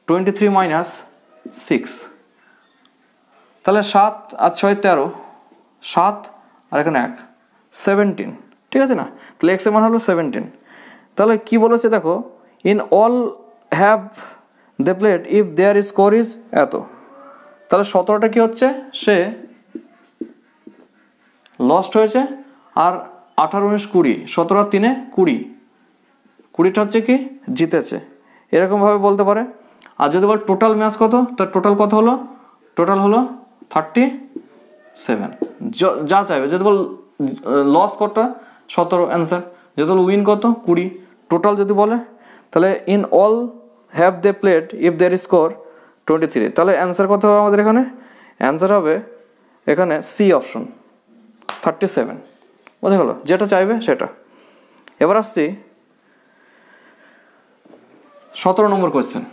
23 - 6, তাহলে 7 আর 6 13, 7 আর এখানে 1, 17, ঠিক আছে না। তাহলে এক্সের মান হলো 17। তাহলে কি বলেছে দেখো, in all have they played if their score is এত। তাহলে 17টা কি হচ্ছে, সে লস্ট হয়েছে, আর 18 19 20, 17 আর 3 20, 20টা হচ্ছে কি জিতেছে, এরকমভাবে বলতে পারে। আর যদি বল টোটাল ম্যাচ কত, তার টোটাল কত হলো, টোটাল হলো 37। যা চাইবে, যদি বল লস কত, 17 অ্যান্সার, যদি বল উইন কত, 20, টোটাল যদি বলে তাহলে in all have they played if their score 23। তাহলে অ্যান্সার কত হবে আমাদের এখানে, অ্যান্সার হবে এখানে সি অপশন, 37। বোঝা গেল, যেটা চাইবে সেটা। এবার আসছি 17 নম্বর কোয়েশ্চেন।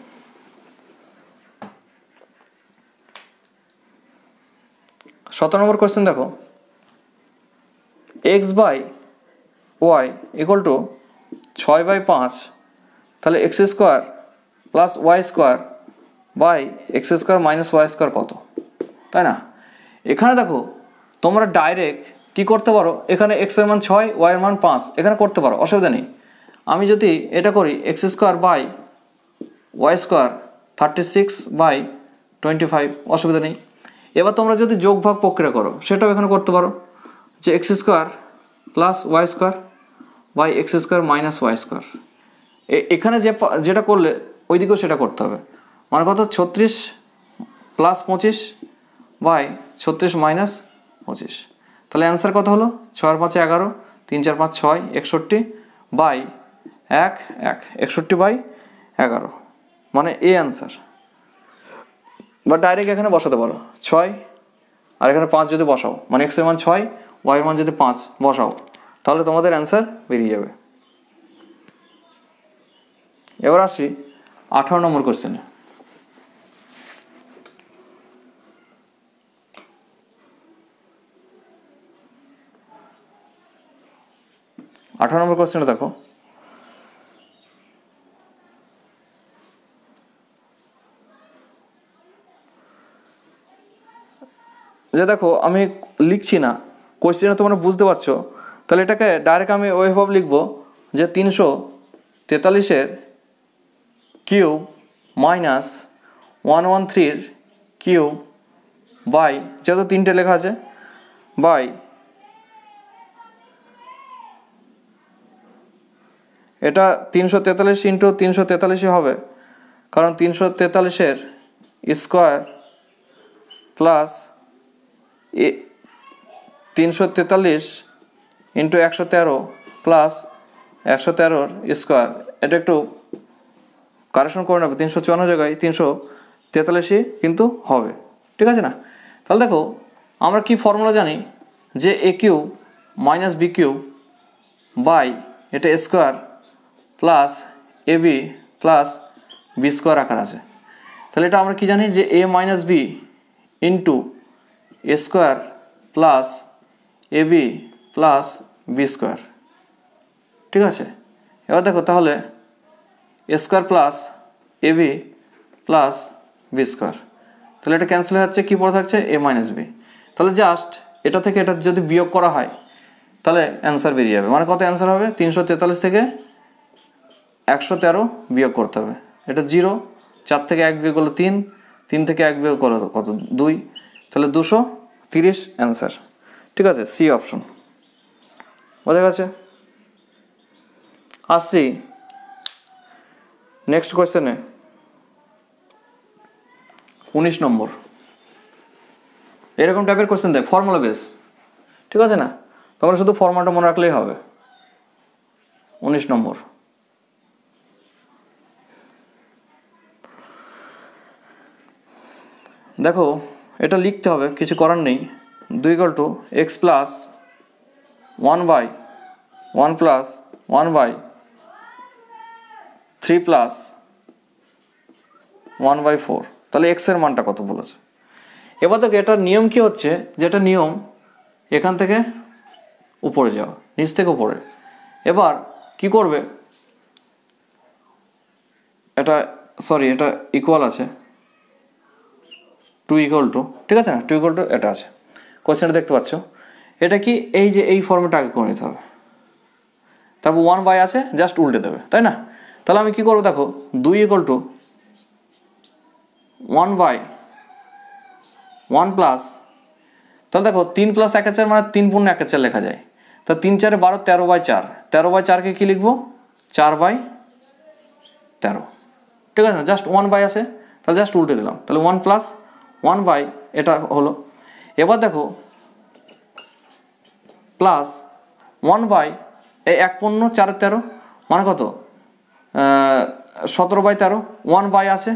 17 নম্বর কোয়েশ্চেন দেখো, x/y = 6/5, তাহলে x square plus y square by x square minus y square কত, তাই না? এখানে দেখো তোমরা ডাইরেক্ট কী করতে পারো, এখানে এক্সের মান 6, ওয়াইয়ের মান 5, এখানে করতে পারো, অসুবিধা নেই। আমি যদি এটা করি x square by y square 36/25, অসুবিধা নেই। এবার তোমরা যদি যোগ ভাগ প্রক্রিয়া করো সেটাও এখানে করতে পারো, যে x square plus y square by x square minus y square. এখানে যেটা করলে ওই দিকেও সেটা করতে হবে, মানে কত 36 প্লাস 25 বাই 36 মাইনাস 25। তাহলে অ্যান্সার কত হলো? 6 আর 5 11, 3 4 5 6, 61 বাই 1 1, 61/11, মানে এই অ্যান্সার। বা ডাইরেক্ট এখানে বসাতে পারো 6 আর এখানে 5 যদি বসাও, মানে এক্সের মান 6, ওয়াইয়ের মান যদি 5 বসাও, তাহলে তোমাদের অ্যান্সার বেরিয়ে যাবে। এবার আসি 18 নম্বর কোশ্চেনে। 18 নম্বর কোশ্চেনে দেখো, যে দেখো আমি লিখছি না, কোশ্চেনে তোমরা বুঝতে পারছো, তাহলে এটাকে ডাইরেক্ট আমি ওইভাবে লিখবো যে 343-এর কিউব মাইনাস 113-এর কিউব বাই, যেহেতু 3টে লেখা আছে, বাই এটা 343 ইন্টু 343 হবে, কারণ 343-এর স্কোয়ার প্লাস 343 ইন্টু 113 প্লাস 113-র স্কোয়ার। এটা একটু কারেকশন করে নেবে, 354 জায়গায় 343 কিন্তু হবে, ঠিক আছে না? তাহলে দেখো আমরা কি ফর্মুলা জানি, যে A cube minus B cube by এটা square plus A B plus B square আকার আছে। তাহলে এটা আমরা কি জানি, যে A minus B into A square plus A B plus B square, ঠিক আছে? এবার দেখো তাহলে A square plus A B plus B square, তাহলে এটা ক্যান্সেল হয়ে যাচ্ছে, কী পড়ে থাকছে এ মাইনাস বি। তাহলে জাস্ট এটা থেকে এটা যদি বিয়োগ করা হয় তাহলে অ্যান্সার বেরিয়ে যাবে, মানে কত অ্যান্সার হবে? 343 থেকে 113 বিয়োগ করতে হবে, এটা 0, 4 থেকে 1 বিয়োগ করলো 3, 3 থেকে 1 বিয়োগ করলো কত 2, তাহলে 230 অ্যান্সার, ঠিক আছে? সি অপশন, বোঝা গেছে? আসছি নেক্সট কোয়েশ্চেনে, 19 নম্বর। এরকম টাইপের কোয়েশ্চেন দেয় ফর্মুলা বেস, ঠিক আছে না? তোমরা শুধু ফর্মুলাটা মনে রাখলেই হবে। 19 নম্বর, দেখো এটা লিখতে হবে, কিছু করার নেই। 2 = x প্লাস 1/1 প্লাস 1/3 প্লাস 1/4, তাহলে x এর মানটা কত বলেছে। এবার দেখো এটার নিয়ম কি হচ্ছে, যেটা নিয়ম এখান থেকে উপরে যাওয়া, নিচ থেকে উপরে। এবার কি করবে, এটা এটা ইকুয়াল আছে 2 = ঠিক আছে না? 2 = এটা আছে, কোশ্চেনটা দেখতে পাচ্ছ। এটা কি, এই যে এই ফর্মেটটা আগে করে নিতে হবে, তারপর 1/, আছে জাস্ট উল্টে দেবে, তাই না? তাহলে আমি কি করবো দেখো, 2 = 1/1 প্লাস, তাহলে দেখো 3 + 1/4 মানে 3 × 1/4 লেখা যায়, তা 3 4 12, 13/4, 13/4কে কী লিখবো 4/13, ঠিক আছে না? জাস্ট 1/, আছে তাহলে জাস্ট উল্টে দিলাম, তাহলে 1 + 1/, এটা হলো। এবার দেখো প্লাস 1/, এই 1 × 4 = 13, মানে কত 17/13, 1/, আছে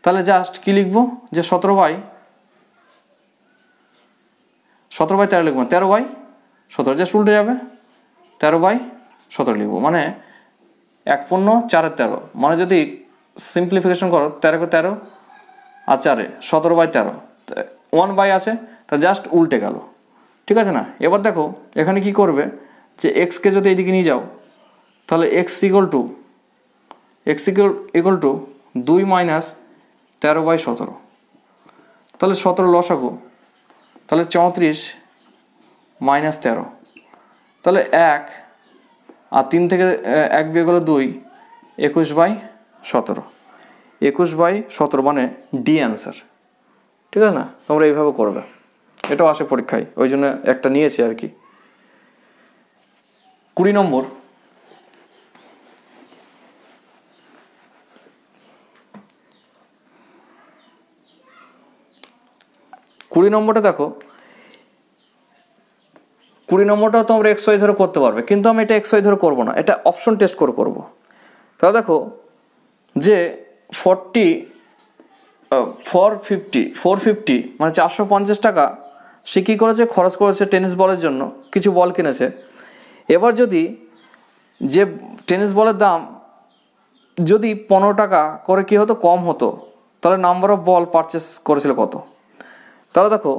তাহলে জাস্ট কি লিখবো, যে 17/13 লিখবো, 13/17, জাস্ট উল্টে যাবে, 13/17 লিখবো, মানে 1 × 4 = 13, মানে যদি সিম্পলিফিকেশন করো 13 × 13 আর 4 17/13, 1/, আছে তা জাস্ট উল্টে গেল, ঠিক আছে না? এবার দেখো এখানে কি করবে, যে এক্সকে যদি এইদিকে নিয়ে যাও তাহলে এক্স ইকুয়াল টু 2 মাইনাস 13/17, তাহলে 17 লসাগু, তাহলে 34 মাইনাস 13, তাহলে 1 আর 3 থেকে 1 বিয়োগ হলো 2, 21/17, 21/17 মানে ডি অ্যান্সার। ঠিক আছে না? তোমরা এইভাবে করবে, এটাও আসে পরীক্ষায়, ওই জন্য একটা নিয়েছি আর কি। 20 নম্বর, দেখো 20 নম্বরটাও তোমরা এক্স ওয়াই ধরে করতে পারবে, কিন্তু আমি এটা এক্স ওয়াই ধরে করবো না, এটা অপশন টেস্ট করে করবো। তাহলে দেখো যে 450 মানে 450 টাকা সে কী করেছে, খরচ করেছে টেনিস বলের জন্য, কিছু বল কিনেছে। এবার যদি যে টেনিস বলের দাম যদি 15 টাকা করে কী হতো, কম হতো, তাহলে নাম্বার অফ বল পারচেস করেছিল কত। তাহলে দেখো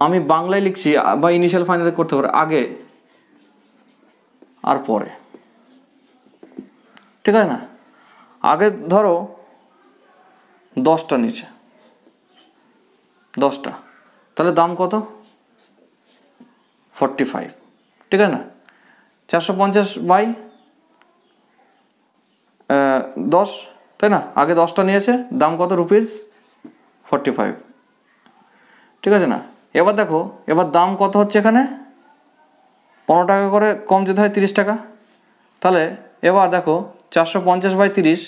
আমি বাংলায় লিখছি বা ইনিশিয়াল ফাইনালে করতে পারে আগে আর পরে। ঠিক আছে না? আগে ধরো 10টা নিচে, 10টা, তাহলে দাম কত, 45। ঠিক আছে না? 450/10, তাই না? আগে 10টা নিয়েছে, দাম কত, ₹45। ঠিক আছে না? এবার দেখো এবার দাম কত হচ্ছে, এখানে 15 টাকা করে কম যেতে হয় 30 টাকা। তাহলে এবার দেখো 450/30,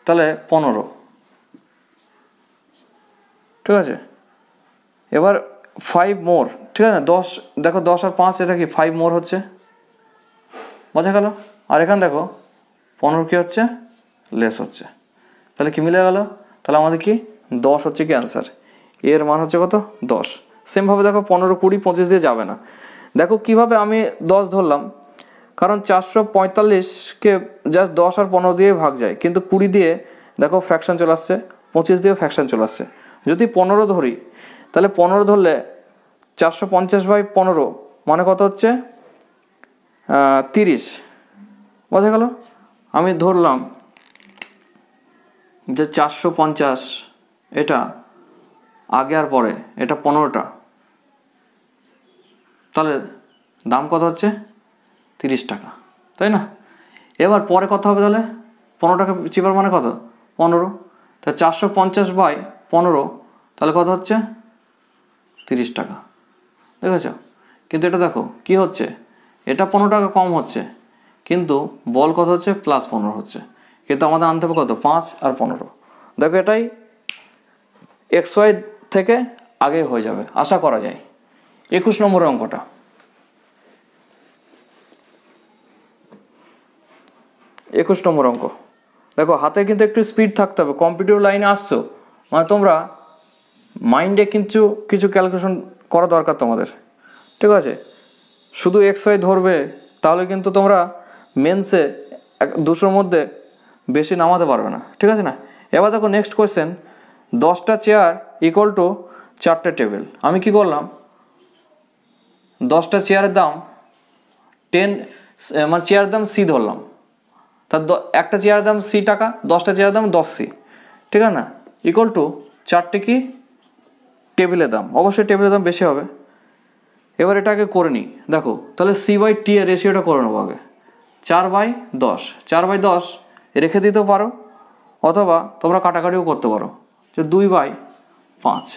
তাহলে 15। ঠিক আছে? এবার 5 মোর, ঠিক আছে না? 10 দেখো, 10 আর 5 এটা কি 5 মোর হচ্ছে, বোঝা গেল? আর এখানে দেখো 15 কী হচ্ছে, লেস হচ্ছে, তাহলে কি মিলে গেল? তাহলে আমাদের কি 10 হচ্ছে কি অ্যান্সার, এর মান হচ্ছে কত, 10। সেমভাবে দেখো 15, 20, 25 দিয়ে যাবে না। দেখো কিভাবে আমি 10 ধরলাম, কারণ 445কে জাস্ট 10 আর 15 দিয়ে ভাগ যায়, কিন্তু 20 দিয়ে দেখো ফ্র্যাকশন চলে আসছে, 25 দিয়েও ফ্র্যাকশন চলে আসছে। যদি 15 ধরি, তাহলে 15 ধরলে 450/15 মানে কত হচ্ছে, 30। বোঝা গেল? আমি ধরলাম যে 450, এটা আগে আর পরে, এটা 15টা, তাহলে দাম কত হচ্ছে, 30 টাকা, তাই না? এবার পরে কত হবে, তাহলে 15 টাকা চিপার মানে কত, 15, তা 450/15 তাহলে কত হচ্ছে, 30 টাকা। দেখেছ? কিন্তু এটা দেখো কি হচ্ছে, এটা 15 টাকা কম হচ্ছে, কিন্তু বল কত হচ্ছে, +15 হচ্ছে, কিন্তু আমাদের আনতে হবে কত, 5 আর 15। দেখো এটাই এক্স ওয়াই থেকে আগে হয়ে যাবে, আশা করা যায়। 21 নম্বরের অঙ্কটা, অঙ্ক দেখো, হাতে কিন্তু একটু স্পিড থাকতে হবে, কম্পিটিটিভ লাইনে আসছো মানে তোমরা মাইন্ডে কিন্তু কিছু ক্যালকুলেশন করা দরকার তোমাদের। ঠিক আছে? শুধু এক্স ওয়াই ধরবে তাহলে কিন্তু তোমরা মেন্সে 200-র মধ্যে বেশি নামাতে পারবে না। ঠিক আছে না? এবার দেখো নেক্সট কোয়েশ্চেন, 10টা চেয়ার ইকুয়াল টু 4টে টেবিল। আমি কি করলাম, 10টা চেয়ারের দাম 10, মানে চেয়ারের দাম সি ধরলাম, তার একটা চেয়ারের দাম সি টাকা, 10টা চেয়ারের দাম 10C। ঠিক আছে না? ইকুয়াল টু 4টে কি টেবিলের দাম, অবশ্যই টেবিলের দাম বেশি হবে। এবার এটাকে করে নিই, দেখো তাহলে C/T এর রেশিওটা করে নেবো আগে, 4/10, 4/10 রেখে দিতেও পারো, অথবা তোমরা কাটাকাটিও করতে পারো, যে 2/5।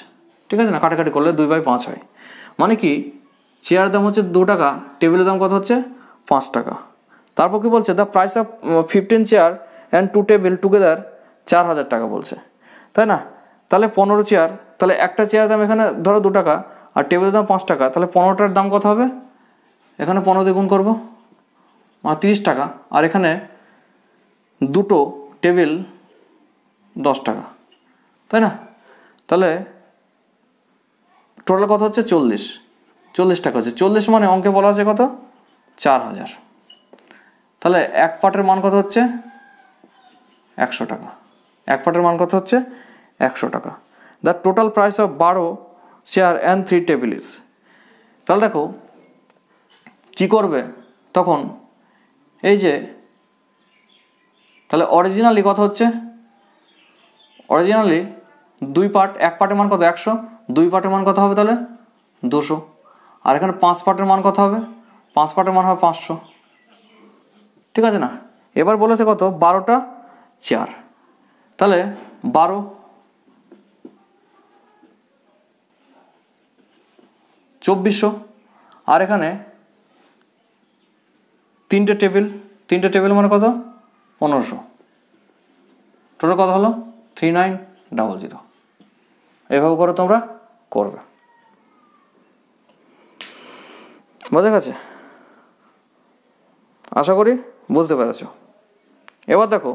ঠিক আছে না? কাটাকাটি করলে 2/5 হয়, মানে কি চেয়ারের দাম হচ্ছে 2 টাকা, টেবিলের দাম কত হচ্ছে, 5 টাকা। তারপর কি বলছে, the price of 15 chair and 2 table together 4000 টাকা বলছে, তাই না? তাহলে 15 চেয়ার, তাহলে একটা চেয়ারের দাম এখানে ধরো 2 টাকা আর টেবিলের দাম 5 টাকা, তাহলে 15টার দাম কত হবে, এখানে 15 দিয়ে গুণ করবো, মানে 30 টাকা, আর এখানে 2টো টেবিল 10 টাকা, তাই না? তাহলে টোটাল কত হচ্ছে, 40 টাকা হচ্ছে। 40 মানে অঙ্কে বলা আছে কত, 4000। তাহলে এক পাটের মান কত হচ্ছে, 100 টাকা। এক পাটের মান কত হচ্ছে, 100 টাকা। The total price of 12 chair and 3 table is. তাহলে দেখো কী করবে, তখন এই যে তাহলে অরিজিনালি কত হচ্ছে, অরিজিনালি 2 পার্ট, 1 পার্টের মান কত 100, 2 পার্টের মান কত হবে তাহলে 200, আর এখানে 5 পার্টের মান কত হবে, 5 পার্টের মান হবে 500। ঠিক আছে না? এবার বলেছে কত 12টা চেয়ার, তাহলে 12 2400, আর এখানে 3টে টেবিল, 3টে টেবিল মানে কত 1500, টোটাল কত হলো 3900। এভাবে করে তোমরা করবে। বোঝা গেছে? আশা করি বুঝতে পেরেছ। এবার দেখো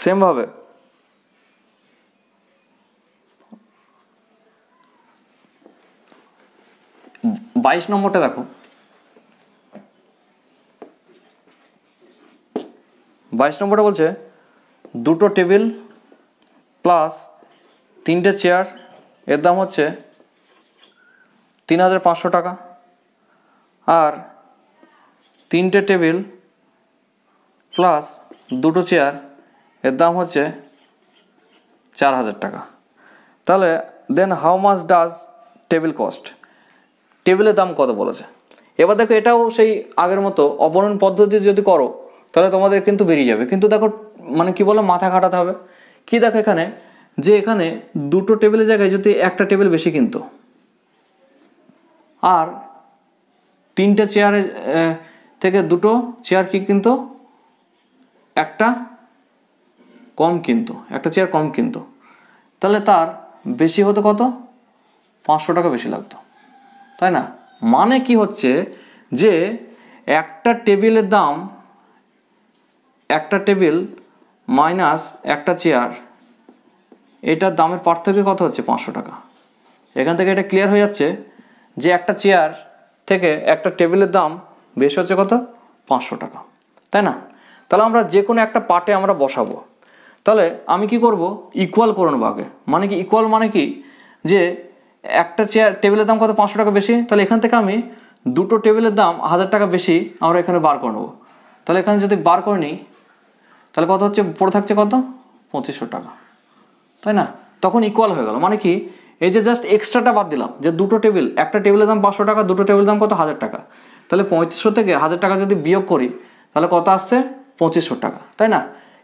সেমভাবে 22 নম্বরটা দেখো। 22 নম্বরটা বলছে 2টো টেবিল প্লাস 3টে চেয়ার, এর দাম হচ্ছে 3500 টাকা, আর 3টে টেবিল প্লাস 2টো চেয়ার এর দাম হচ্ছে 4000 টাকা। তাহলে then how much does table cost, টেবিলের দাম কত বলেছে। এবার দেখো এটাও সেই আগের মতো অপনয়ন পদ্ধতি যদি করো তাহলে তোমাদের কিন্তু বেরিয়ে যাবে, কিন্তু দেখো মানে কি বলো মাথা খাটাতে হবে। কি দেখো এখানে যে এখানে 2টো টেবিলের জায়গায় যদি একটা টেবিল বেশি কিনতো, আর 3টে চেয়ারের থেকে 2টো চেয়ার কি কিনতো একটা কম কিনতো, একটা চেয়ার কম কিনতো, তাহলে তার বেশি হতো কত 500 টাকা বেশি লাগতো, তাই না? মানে কি হচ্ছে যে একটা টেবিলের দাম, একটা টেবিল মাইনাস একটা চেয়ার, এটার দামের পার্থক্য কত হচ্ছে 500 টাকা। এখান থেকে এটা ক্লিয়ার হয়ে যাচ্ছে যে একটা চেয়ার থেকে একটা টেবিলের দাম বেশি হচ্ছে কত 500 টাকা, তাই না? তাহলে আমরা যে কোনো একটা পার্টে আমরা বসাবো, তাহলে আমি কি করব ইকুয়াল করে নেবো আগে। মানে কি ইকুয়াল মানে কি যে একটা চেয়ার টেবিলের দাম কত 500 টাকা বেশি, তাহলে এখান থেকে আমি 2টো টেবিলের দাম 1000 টাকা বেশি আমরা এখানে বার করে নেবো। তাহলে এখানে যদি বার করে নিই তাহলে কত হচ্ছে, পড়ে থাকছে কত 2500 টাকা, তাই না? তখন ইকুয়াল হয়ে গেল। মানে কি এই যে জাস্ট এক্সট্রাটা বাদ দিলাম, যে 2টো টেবিল, একটা টেবিলের দাম 500 টাকা, 2টো টেবিলের দাম কত 1000 টাকা, তাহলে 3500 থেকে 1000 টাকা যদি বিয়োগ করি তাহলে কত আসছে 2500 টাকা, তাই না?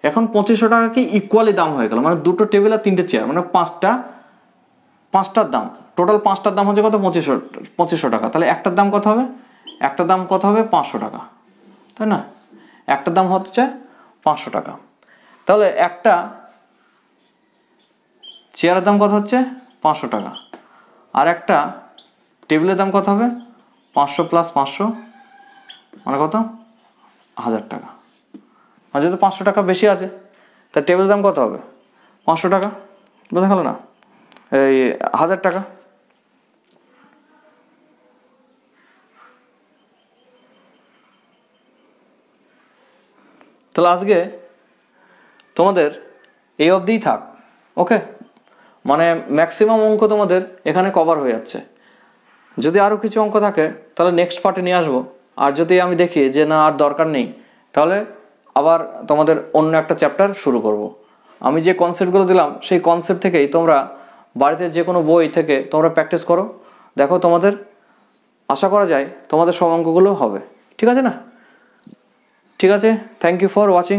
এখন 2500 টাকা কি ইকুয়ালি দাম হয়ে গেল, মানে 2টো টেবিল আর 3টে চেয়ার মানে পাঁচটার দাম, টোটাল 5টার দাম হচ্ছে কত 2500 টাকা। তাহলে একটার দাম কত হবে, একটার দাম কত হবে 500 টাকা, তাই না? একটার দাম হচ্ছে 500 টাকা। তাহলে একটা চেয়ারের দাম কত হচ্ছে 500 টাকা, আর একটা টেবিলের দাম কত হবে 500 প্লাস 500 মানে কত 1000 টাকা। আর যেহেতু 500 টাকা বেশি আছে তার টেবিলের দাম কত হবে 500 টাকা, বোঝা গেল না? এই 1000 টাকা। তাহলে আজকে তোমাদের এই অবধিই থাক, ওকে? মানে ম্যাক্সিমাম অঙ্ক তোমাদের এখানে কভার হয়ে যাচ্ছে। যদি আরও কিছু অঙ্ক থাকে তাহলে নেক্সট পার্টে নিয়ে আসবো, আর যদি আমি দেখি যে না আর দরকার নেই তাহলে আবার তোমাদের অন্য একটা চ্যাপ্টার শুরু করব। আমি যে কনসেপ্টগুলো দিলাম সেই কনসেপ্ট থেকেই তোমরা বাড়িতে যে কোনো বই থেকে তোমরা প্র্যাকটিস করো, দেখো তোমাদের আশা করা যায় তোমাদের সব অঙ্কগুলো হবে। ঠিক আছে না? ঠিক আছে, থ্যাংক ইউ ফর ওয়াচিং।